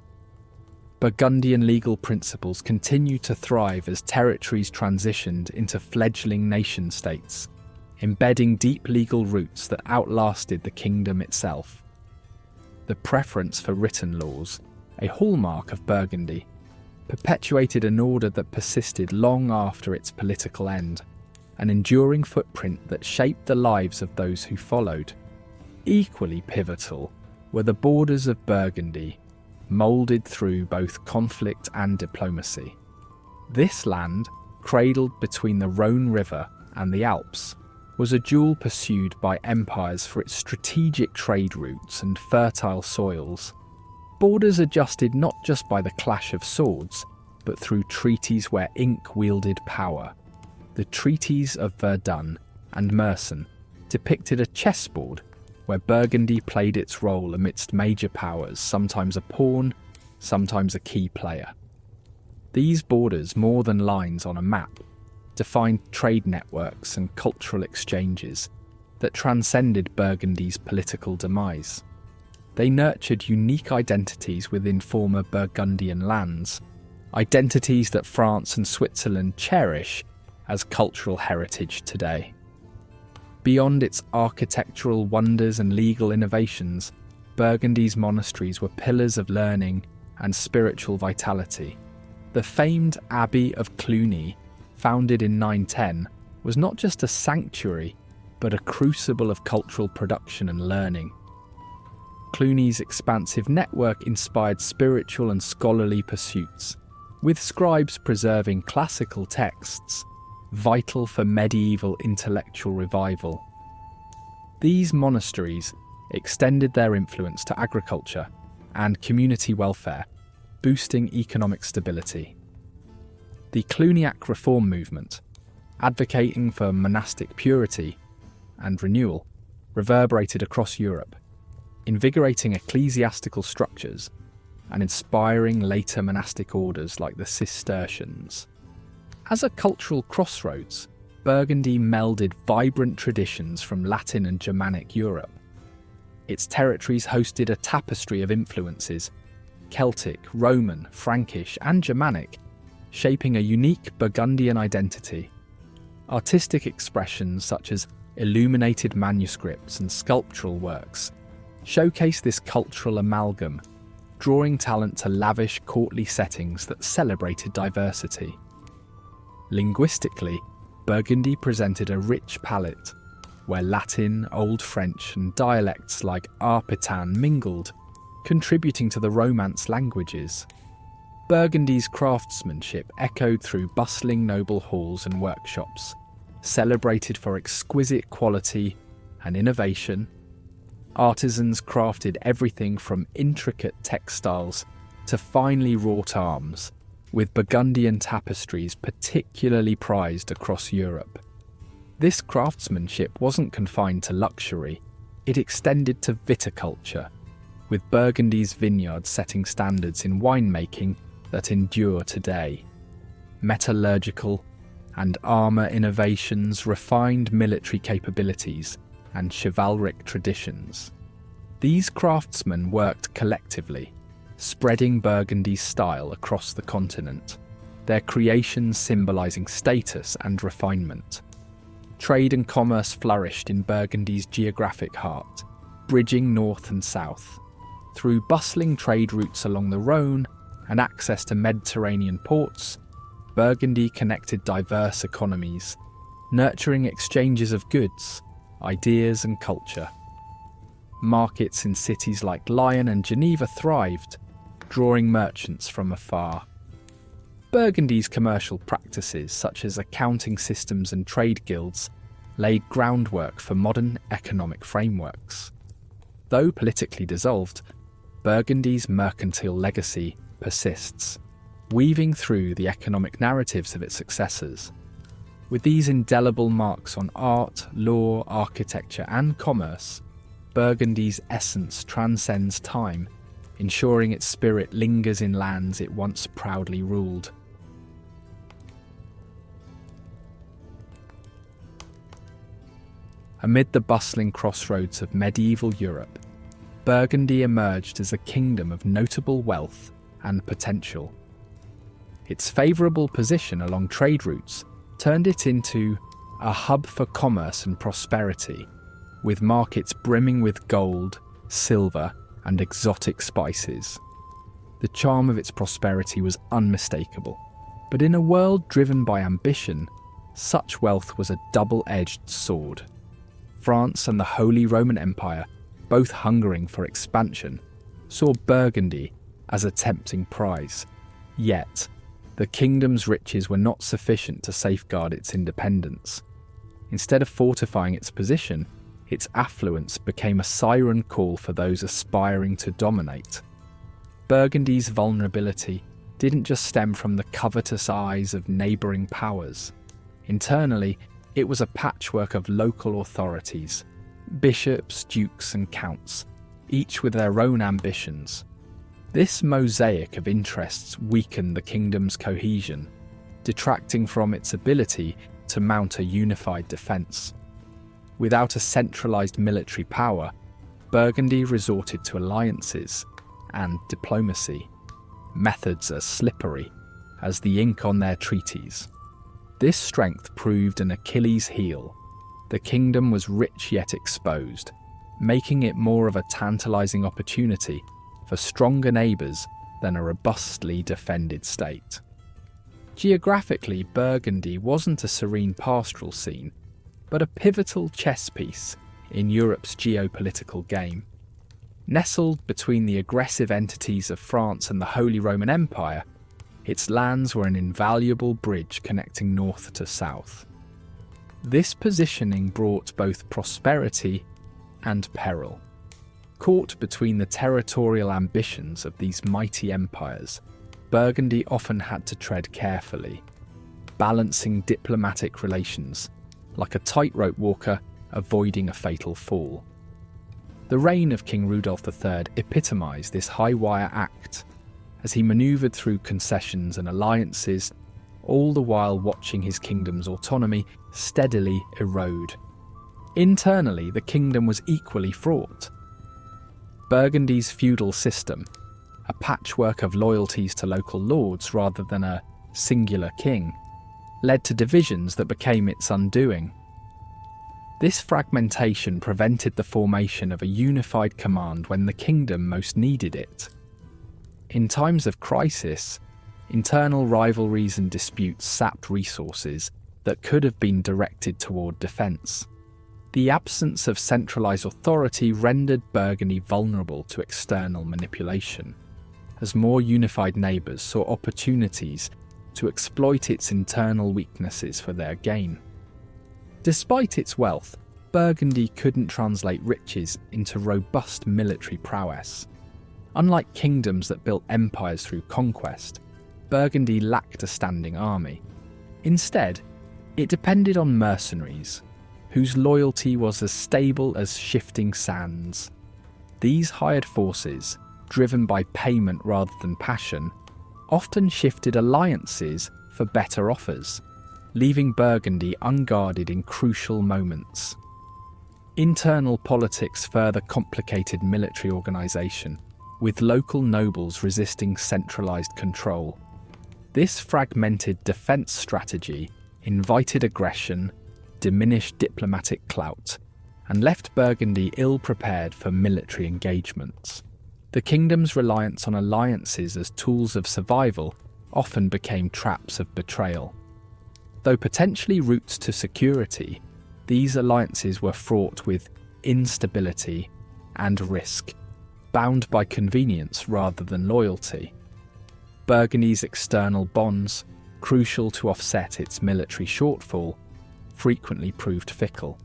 Burgundian legal principles continued to thrive as territories transitioned into fledgling nation-states, embedding deep legal roots that outlasted the kingdom itself. The preference for written laws, a hallmark of Burgundy, perpetuated an order that persisted long after its political end, an enduring footprint that shaped the lives of those who followed. Equally pivotal were the borders of Burgundy, moulded through both conflict and diplomacy. This land, cradled between the Rhone River and the Alps, was a jewel pursued by empires for its strategic trade routes and fertile soils. Borders adjusted not just by the clash of swords, but through treaties where ink wielded power. The treaties of Verdun and Meissen depicted a chessboard where Burgundy played its role amidst major powers, sometimes a pawn, sometimes a key player. These borders, more than lines on a map, defined trade networks and cultural exchanges that transcended Burgundy's political demise. They nurtured unique identities within former Burgundian lands, identities that France and Switzerland cherish as cultural heritage today. Beyond its architectural wonders and legal innovations, Burgundy's monasteries were pillars of learning and spiritual vitality. The famed Abbey of Cluny, founded in 910, was not just a sanctuary, but a crucible of cultural production and learning. Cluny's expansive network inspired spiritual and scholarly pursuits, with scribes preserving classical texts, vital for medieval intellectual revival. These monasteries extended their influence to agriculture and community welfare, boosting economic stability. The Cluniac reform movement, advocating for monastic purity and renewal, reverberated across Europe, invigorating ecclesiastical structures and inspiring later monastic orders like the Cistercians. As a cultural crossroads, Burgundy melded vibrant traditions from Latin and Germanic Europe. Its territories hosted a tapestry of influences, Celtic, Roman, Frankish and Germanic, shaping a unique Burgundian identity. Artistic expressions such as illuminated manuscripts and sculptural works showcase this cultural amalgam, drawing talent to lavish courtly settings that celebrated diversity. Linguistically, Burgundy presented a rich palette, where Latin, Old French and dialects like Arpitan mingled, contributing to the Romance languages. Burgundy's craftsmanship echoed through bustling noble halls and workshops, celebrated for exquisite quality and innovation. Artisans crafted everything from intricate textiles to finely wrought arms, with Burgundian tapestries particularly prized across Europe. This craftsmanship wasn't confined to luxury, it extended to viticulture, with Burgundy's vineyards setting standards in winemaking that endure today. Metallurgical and armour innovations refined military capabilities and chivalric traditions. These craftsmen worked collectively, spreading Burgundy's style across the continent, their creations symbolising status and refinement. Trade and commerce flourished in Burgundy's geographic heart, bridging north and south. Through bustling trade routes along the Rhône and access to Mediterranean ports, Burgundy connected diverse economies, nurturing exchanges of goods, ideas and culture. Markets in cities like Lyon and Geneva thrived, drawing merchants from afar. Burgundy's commercial practices, such as accounting systems and trade guilds, laid groundwork for modern economic frameworks. Though politically dissolved, Burgundy's mercantile legacy persists, weaving through the economic narratives of its successors. With these indelible marks on art, law, architecture, and commerce, Burgundy's essence transcends time, ensuring its spirit lingers in lands it once proudly ruled. Amid the bustling crossroads of medieval Europe, Burgundy emerged as a kingdom of notable wealth and potential. Its favourable position along trade routes turned it into a hub for commerce and prosperity, with markets brimming with gold, silver, and exotic spices. The charm of its prosperity was unmistakable, but in a world driven by ambition, such wealth was a double-edged sword. France and the Holy Roman Empire, both hungering for expansion, saw Burgundy as a tempting prize. Yet, the kingdom's riches were not sufficient to safeguard its independence. Instead of fortifying its position, its affluence became a siren call for those aspiring to dominate. Burgundy's vulnerability didn't just stem from the covetous eyes of neighbouring powers. Internally, it was a patchwork of local authorities, bishops, dukes and counts, each with their own ambitions. This mosaic of interests weakened the kingdom's cohesion, detracting from its ability to mount a unified defence. Without a centralised military power, Burgundy resorted to alliances and diplomacy, methods as slippery as the ink on their treaties. This strength proved an Achilles heel. The kingdom was rich yet exposed, making it more of a tantalising opportunity for stronger neighbours than a robustly defended state. Geographically, Burgundy wasn't a serene pastoral scene, but a pivotal chess piece in Europe's geopolitical game. Nestled between the aggressive entities of France and the Holy Roman Empire, its lands were an invaluable bridge connecting north to south. This positioning brought both prosperity and peril. Caught between the territorial ambitions of these mighty empires, Burgundy often had to tread carefully, balancing diplomatic relations, like a tightrope walker avoiding a fatal fall. The reign of King Rudolph III epitomised this high-wire act, as he manoeuvred through concessions and alliances, all the while watching his kingdom's autonomy steadily erode. Internally, the kingdom was equally fraught. Burgundy's feudal system, a patchwork of loyalties to local lords rather than a singular king, led to divisions that became its undoing. This fragmentation prevented the formation of a unified command when the kingdom most needed it. In times of crisis, internal rivalries and disputes sapped resources that could have been directed toward defence. The absence of centralised authority rendered Burgundy vulnerable to external manipulation, as more unified neighbours saw opportunities to exploit its internal weaknesses for their gain. Despite its wealth, Burgundy couldn't translate riches into robust military prowess. Unlike kingdoms that built empires through conquest, Burgundy lacked a standing army. Instead, it depended on mercenaries, whose loyalty was as stable as shifting sands. These hired forces, driven by payment rather than passion, often shifted alliances for better offers, leaving Burgundy unguarded in crucial moments. Internal politics further complicated military organisation, with local nobles resisting centralised control. This fragmented defence strategy invited aggression, diminished diplomatic clout, and left Burgundy ill-prepared for military engagements. The kingdom's reliance on alliances as tools of survival often became traps of betrayal. Though potentially routes to security, these alliances were fraught with instability and risk, bound by convenience rather than loyalty. Burgundy's external bonds, crucial to offset its military shortfall, frequently proved fickle.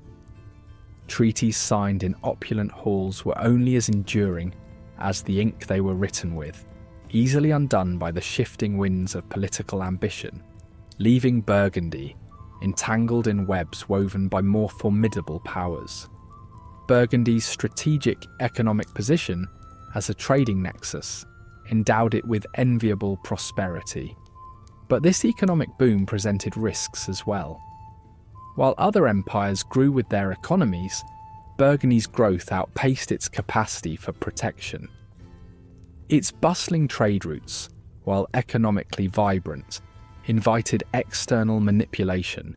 Treaties signed in opulent halls were only as enduring as the ink they were written with, easily undone by the shifting winds of political ambition, leaving Burgundy entangled in webs woven by more formidable powers. Burgundy's strategic economic position as a trading nexus endowed it with enviable prosperity. But this economic boom presented risks as well. While other empires grew with their economies, Burgundy's growth outpaced its capacity for protection. Its bustling trade routes, while economically vibrant, invited external manipulation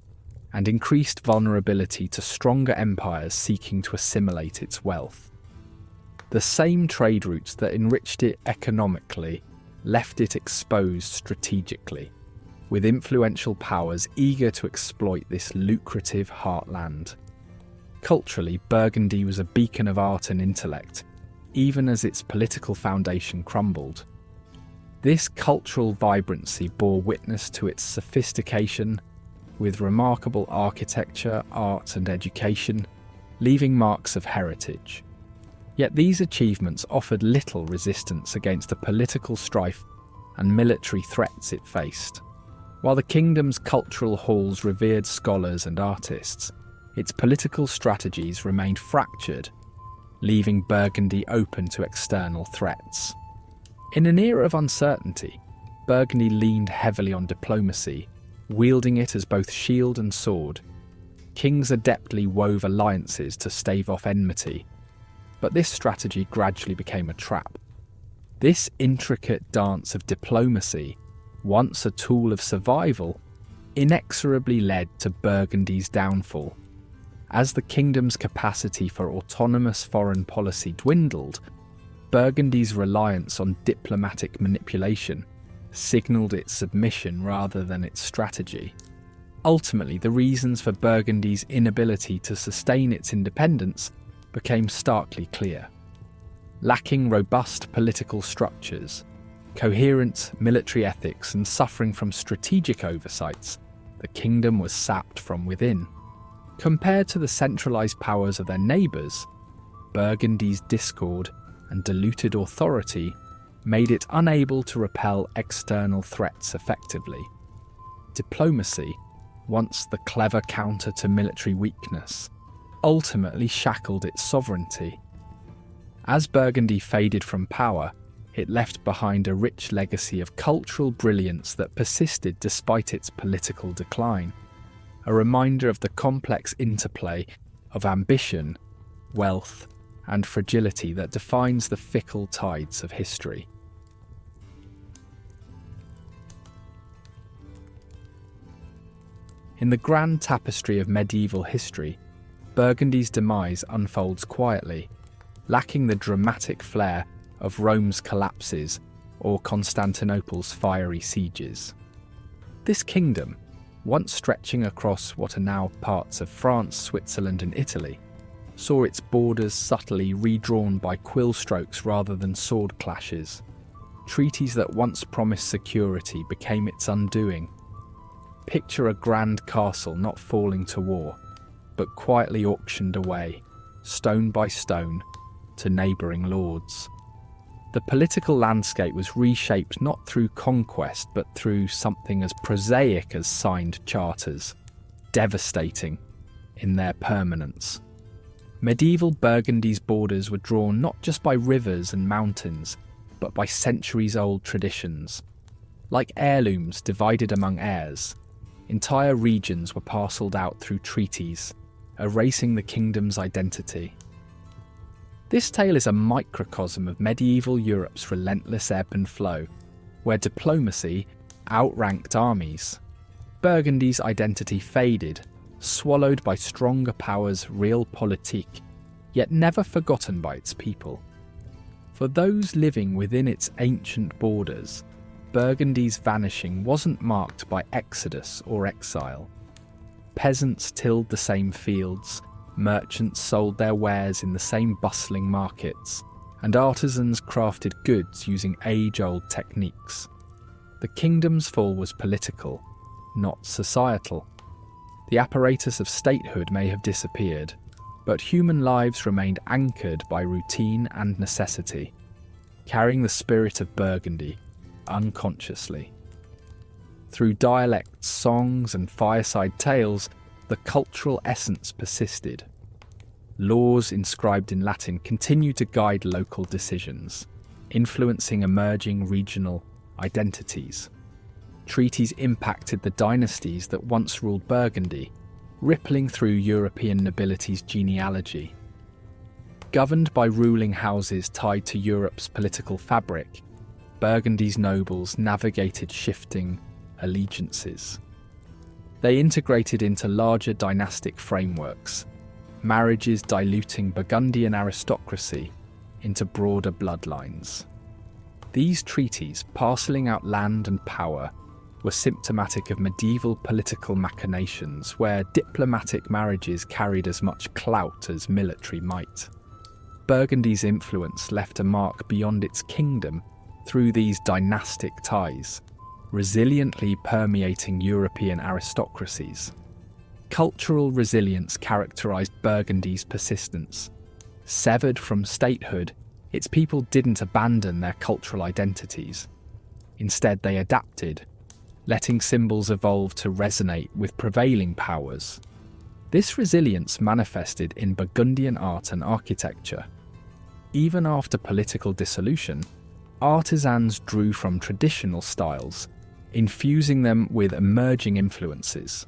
and increased vulnerability to stronger empires seeking to assimilate its wealth. The same trade routes that enriched it economically left it exposed strategically, with influential powers eager to exploit this lucrative heartland. Culturally, Burgundy was a beacon of art and intellect, even as its political foundation crumbled. This cultural vibrancy bore witness to its sophistication, with remarkable architecture, art, and education, leaving marks of heritage. Yet these achievements offered little resistance against the political strife and military threats it faced. While the kingdom's cultural halls revered scholars and artists, its political strategies remained fractured, leaving Burgundy open to external threats. In an era of uncertainty, Burgundy leaned heavily on diplomacy, wielding it as both shield and sword. Kings adeptly wove alliances to stave off enmity, but this strategy gradually became a trap. This intricate dance of diplomacy, once a tool of survival, inexorably led to Burgundy's downfall. As the kingdom's capacity for autonomous foreign policy dwindled, Burgundy's reliance on diplomatic manipulation signalled its submission rather than its strategy. Ultimately, the reasons for Burgundy's inability to sustain its independence became starkly clear. Lacking robust political structures, coherent military ethics, and suffering from strategic oversights, the kingdom was sapped from within. Compared to the centralised powers of their neighbours, Burgundy's discord and diluted authority made it unable to repel external threats effectively. Diplomacy, once the clever counter to military weakness, ultimately shackled its sovereignty. As Burgundy faded from power, it left behind a rich legacy of cultural brilliance that persisted despite its political decline, a reminder of the complex interplay of ambition, wealth, and fragility that defines the fickle tides of history. In the grand tapestry of medieval history, Burgundy's demise unfolds quietly, lacking the dramatic flair of Rome's collapses or Constantinople's fiery sieges. This kingdom, once stretching across what are now parts of France, Switzerland and Italy, saw its borders subtly redrawn by quill strokes rather than sword clashes. Treaties that once promised security became its undoing. Picture a grand castle not falling to war, but quietly auctioned away, stone by stone, to neighbouring lords. The political landscape was reshaped not through conquest but through something as prosaic as signed charters, devastating in their permanence. Medieval Burgundy's borders were drawn not just by rivers and mountains, but by centuries-old traditions. Like heirlooms divided among heirs, entire regions were parcelled out through treaties, erasing the kingdom's identity. This tale is a microcosm of medieval Europe's relentless ebb and flow, where diplomacy outranked armies. Burgundy's identity faded, swallowed by stronger powers' realpolitik, yet never forgotten by its people. For those living within its ancient borders, Burgundy's vanishing wasn't marked by exodus or exile. Peasants tilled the same fields, merchants sold their wares in the same bustling markets, and artisans crafted goods using age-old techniques. The kingdom's fall was political, not societal. The apparatus of statehood may have disappeared, but human lives remained anchored by routine and necessity, carrying the spirit of Burgundy unconsciously. Through dialects, songs, and fireside tales, the cultural essence persisted. Laws inscribed in Latin continued to guide local decisions, influencing emerging regional identities. Treaties impacted the dynasties that once ruled Burgundy, rippling through European nobility's genealogy. Governed by ruling houses tied to Europe's political fabric, Burgundy's nobles navigated shifting allegiances. They integrated into larger dynastic frameworks, marriages diluting Burgundian aristocracy into broader bloodlines. These treaties, parcelling out land and power, were symptomatic of medieval political machinations where diplomatic marriages carried as much clout as military might. Burgundy's influence left a mark beyond its kingdom through these dynastic ties, resiliently permeating European aristocracies. Cultural resilience characterized Burgundy's persistence. Severed from statehood, its people didn't abandon their cultural identities. Instead, they adapted, letting symbols evolve to resonate with prevailing powers. This resilience manifested in Burgundian art and architecture. Even after political dissolution, artisans drew from traditional styles, infusing them with emerging influences.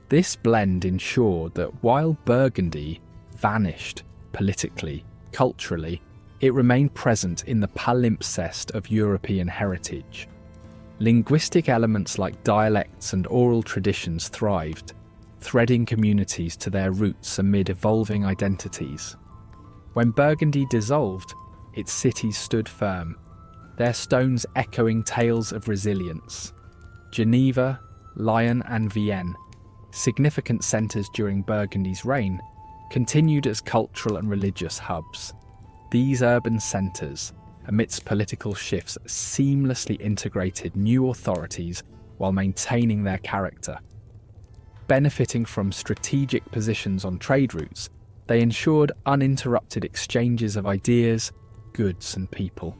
This blend ensured that while Burgundy vanished politically, culturally, it remained present in the palimpsest of European heritage. Linguistic elements like dialects and oral traditions thrived, threading communities to their roots amid evolving identities. When Burgundy dissolved, its cities stood firm, their stones echoing tales of resilience. Geneva, Lyon and Vienne, significant centres during Burgundy's reign, continued as cultural and religious hubs. These urban centres, amidst political shifts, seamlessly integrated new authorities while maintaining their character. Benefiting from strategic positions on trade routes, they ensured uninterrupted exchanges of ideas, goods and people.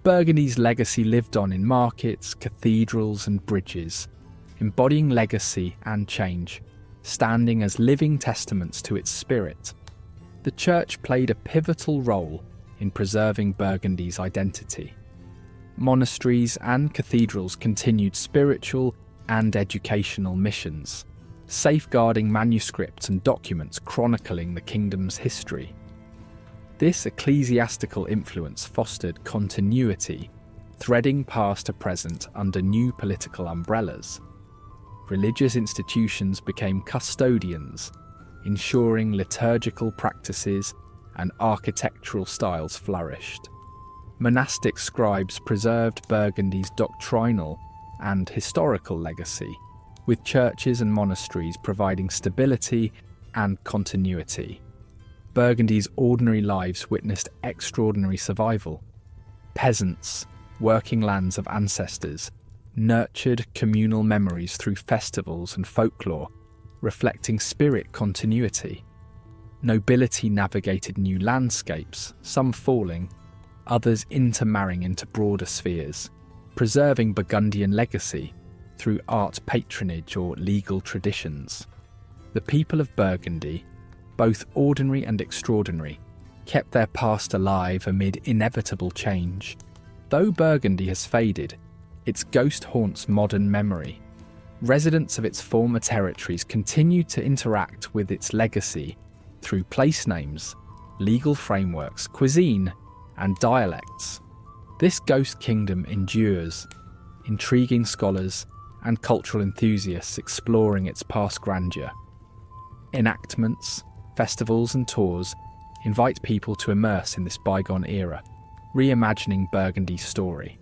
Burgundy's legacy lived on in markets, cathedrals and bridges, embodying legacy and change, standing as living testaments to its spirit. The church played a pivotal role in preserving Burgundy's identity. Monasteries and cathedrals continued spiritual and educational missions, safeguarding manuscripts and documents chronicling the kingdom's history. This ecclesiastical influence fostered continuity, threading past to present under new political umbrellas. religious institutions became custodians, ensuring liturgical practices and architectural styles flourished. Monastic scribes preserved Burgundy's doctrinal and historical legacy, with churches and monasteries providing stability and continuity. Burgundy's ordinary lives witnessed extraordinary survival. Peasants, working lands of ancestors, nurtured communal memories through festivals and folklore, reflecting spirit continuity. Nobility navigated new landscapes, some falling, others intermarrying into broader spheres, preserving Burgundian legacy through art patronage or legal traditions. The people of Burgundy, both ordinary and extraordinary, kept their past alive amid inevitable change. Though Burgundy has faded, its ghost haunts modern memory. Residents of its former territories continue to interact with its legacy through place names, legal frameworks, cuisine, and dialects. This ghost kingdom endures, intriguing scholars and cultural enthusiasts exploring its past grandeur. Enactments, festivals, and tours invite people to immerse in this bygone era, reimagining Burgundy's story.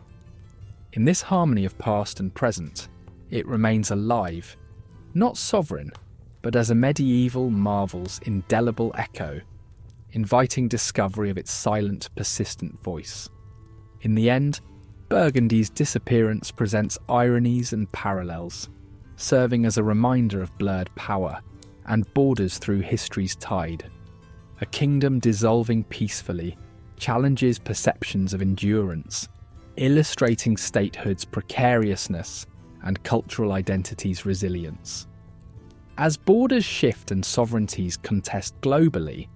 In this harmony of past and present, it remains alive, not sovereign, but as a medieval marvel's indelible echo, inviting discovery of its silent, persistent voice. In the end, Burgundy's disappearance presents ironies and parallels, serving as a reminder of blurred power and borders through history's tide. A kingdom dissolving peacefully challenges perceptions of endurance, illustrating statehood's precariousness and cultural identity's resilience. As borders shift and sovereignties contest globally,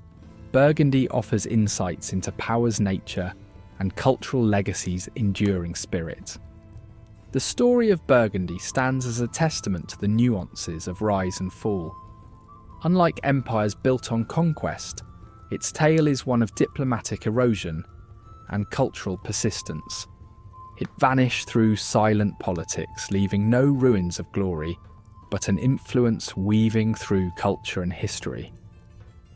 Burgundy offers insights into power's nature and cultural legacy's enduring spirit. The story of Burgundy stands as a testament to the nuances of rise and fall. Unlike empires built on conquest, its tale is one of diplomatic erosion and cultural persistence. It vanished through silent politics, leaving no ruins of glory, but an influence weaving through culture and history.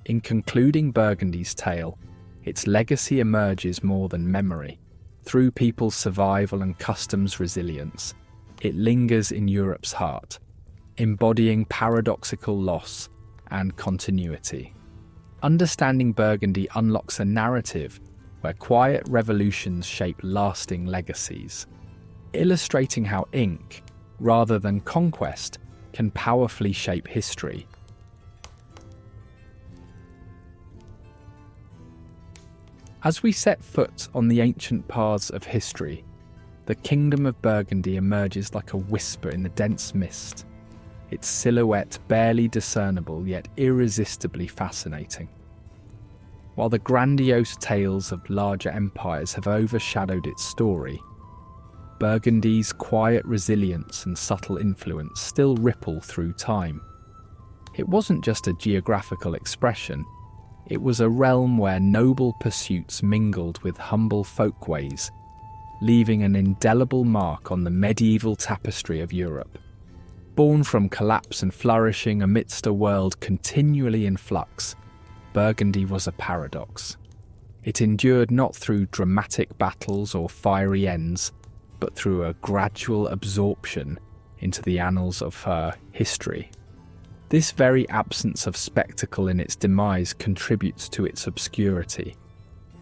In concluding Burgundy's tale, its legacy emerges more than memory. Through people's survival and customs resilience, it lingers in Europe's heart, embodying paradoxical loss and continuity. Understanding Burgundy unlocks a narrative where quiet revolutions shape lasting legacies, illustrating how ink, rather than conquest, can powerfully shape history. As we set foot on the ancient paths of history, the Kingdom of Burgundy emerges like a whisper in the dense mist, its silhouette barely discernible yet irresistibly fascinating. While the grandiose tales of larger empires have overshadowed its story, Burgundy's quiet resilience and subtle influence still ripple through time. It wasn't just a geographical expression, it was a realm where noble pursuits mingled with humble folkways, leaving an indelible mark on the medieval tapestry of Europe. Born from collapse and flourishing amidst a world continually in flux, Burgundy was a paradox. It endured not through dramatic battles or fiery ends, but through a gradual absorption into the annals of her history. This very absence of spectacle in its demise contributes to its obscurity.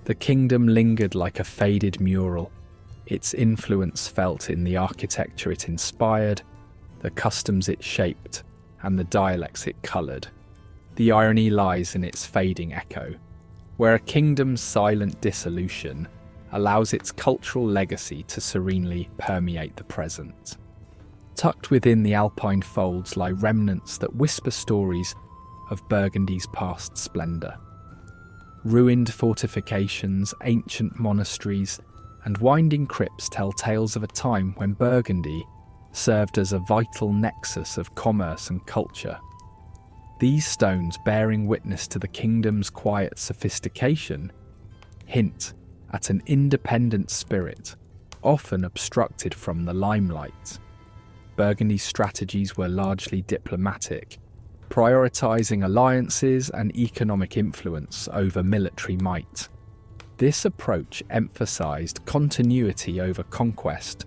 The kingdom lingered like a faded mural, its influence felt in the architecture it inspired, the customs it shaped, and the dialects it coloured. The irony lies in its fading echo, where a kingdom's silent dissolution allows its cultural legacy to serenely permeate the present. Tucked within the alpine folds lie remnants that whisper stories of Burgundy's past splendour. Ruined fortifications, ancient monasteries, and winding crypts tell tales of a time when Burgundy served as a vital nexus of commerce and culture. These stones, bearing witness to the kingdom's quiet sophistication, hint at an independent spirit, often obstructed from the limelight. Burgundy's strategies were largely diplomatic, prioritizing alliances and economic influence over military might. This approach emphasized continuity over conquest,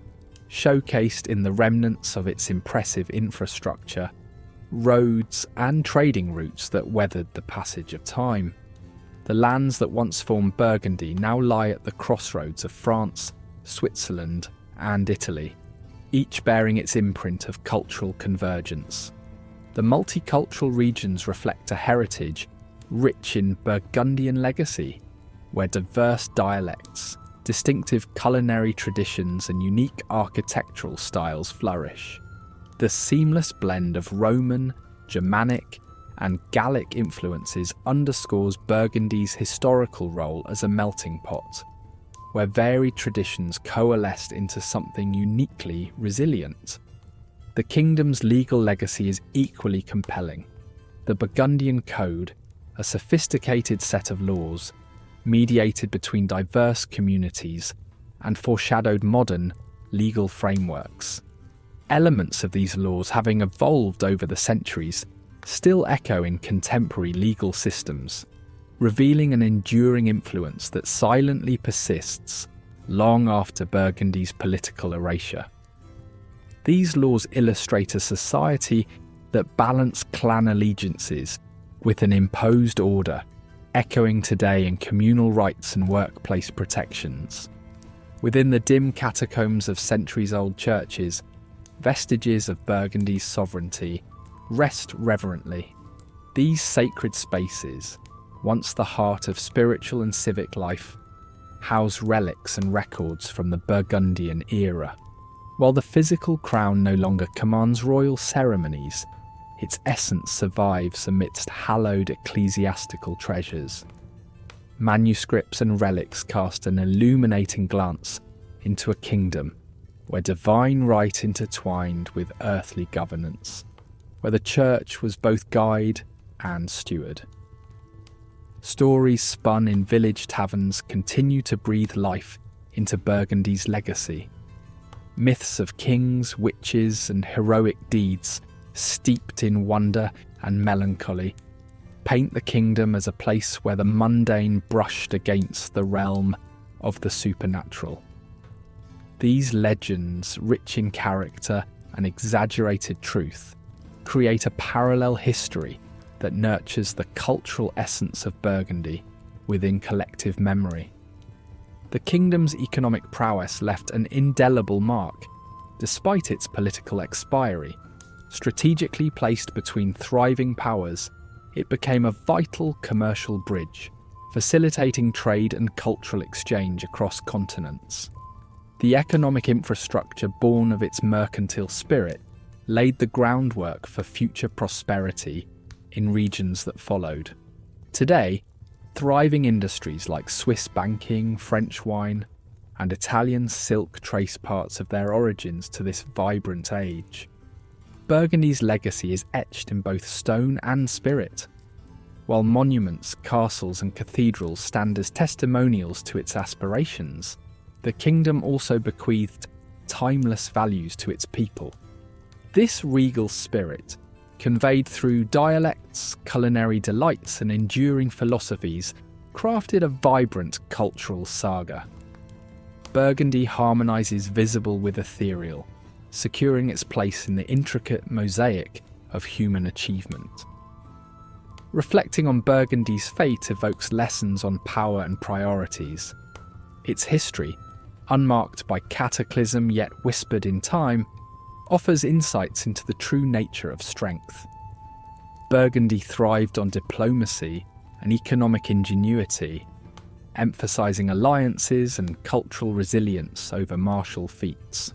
showcased in the remnants of its impressive infrastructure, roads and trading routes that weathered the passage of time. The lands that once formed Burgundy now lie at the crossroads of France, Switzerland, and Italy, each bearing its imprint of cultural convergence. The multicultural regions reflect a heritage rich in Burgundian legacy, where diverse dialects, distinctive culinary traditions, and unique architectural styles flourish. The seamless blend of Roman, Germanic, and Gallic influences underscores Burgundy's historical role as a melting pot, where varied traditions coalesced into something uniquely resilient. The kingdom's legal legacy is equally compelling. The Burgundian Code, a sophisticated set of laws, mediated between diverse communities and foreshadowed modern legal frameworks. Elements of these laws, having evolved over the centuries, still echo in contemporary legal systems, revealing an enduring influence that silently persists long after Burgundy's political erasure. These laws illustrate a society that balanced clan allegiances with an imposed order, echoing today in communal rights and workplace protections. Within the dim catacombs of centuries-old churches, vestiges of Burgundy's sovereignty rest reverently. These sacred spaces, once the heart of spiritual and civic life, house relics and records from the Burgundian era. While the physical crown no longer commands royal ceremonies, its essence survives amidst hallowed ecclesiastical treasures. Manuscripts and relics cast an illuminating glance into a kingdom where divine right intertwined with earthly governance, where the church was both guide and steward. Stories spun in village taverns continue to breathe life into Burgundy's legacy. Myths of kings, witches, and heroic deeds, steeped in wonder and melancholy, paint the kingdom as a place where the mundane brushed against the realm of the supernatural. These legends, rich in character and exaggerated truth, create a parallel history that nurtures the cultural essence of Burgundy within collective memory. The kingdom's economic prowess left an indelible mark, despite its political expiry. Strategically placed between thriving powers, it became a vital commercial bridge, facilitating trade and cultural exchange across continents. The economic infrastructure born of its mercantile spirit laid the groundwork for future prosperity in regions that followed. Today, thriving industries like Swiss banking, French wine, and Italian silk trace parts of their origins to this vibrant age. Burgundy's legacy is etched in both stone and spirit. While monuments, castles, and cathedrals stand as testimonials to its aspirations, the kingdom also bequeathed timeless values to its people. This regal spirit, conveyed through dialects, culinary delights, and enduring philosophies, crafted a vibrant cultural saga. Burgundy harmonizes visible with ethereal, securing its place in the intricate mosaic of human achievement. Reflecting on Burgundy's fate evokes lessons on power and priorities. Its history, unmarked by cataclysm yet whispered in time, offers insights into the true nature of strength. Burgundy thrived on diplomacy and economic ingenuity, emphasizing alliances and cultural resilience over martial feats.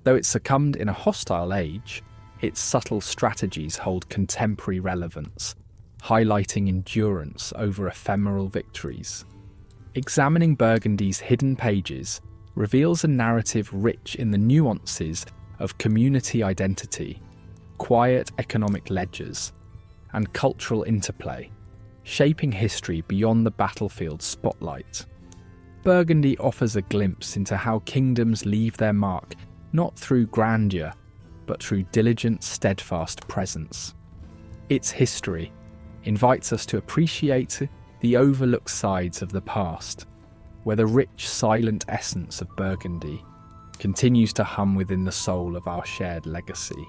Though it succumbed in a hostile age, its subtle strategies hold contemporary relevance, highlighting endurance over ephemeral victories. Examining Burgundy's hidden pages reveals a narrative rich in the nuances of community identity, quiet economic ledgers, and cultural interplay, shaping history beyond the battlefield's spotlight. Burgundy offers a glimpse into how kingdoms leave their mark not through grandeur, but through diligent, steadfast presence. Its history invites us to appreciate the overlooked sides of the past, where the rich, silent essence of Burgundy continues to hum within the soul of our shared legacy.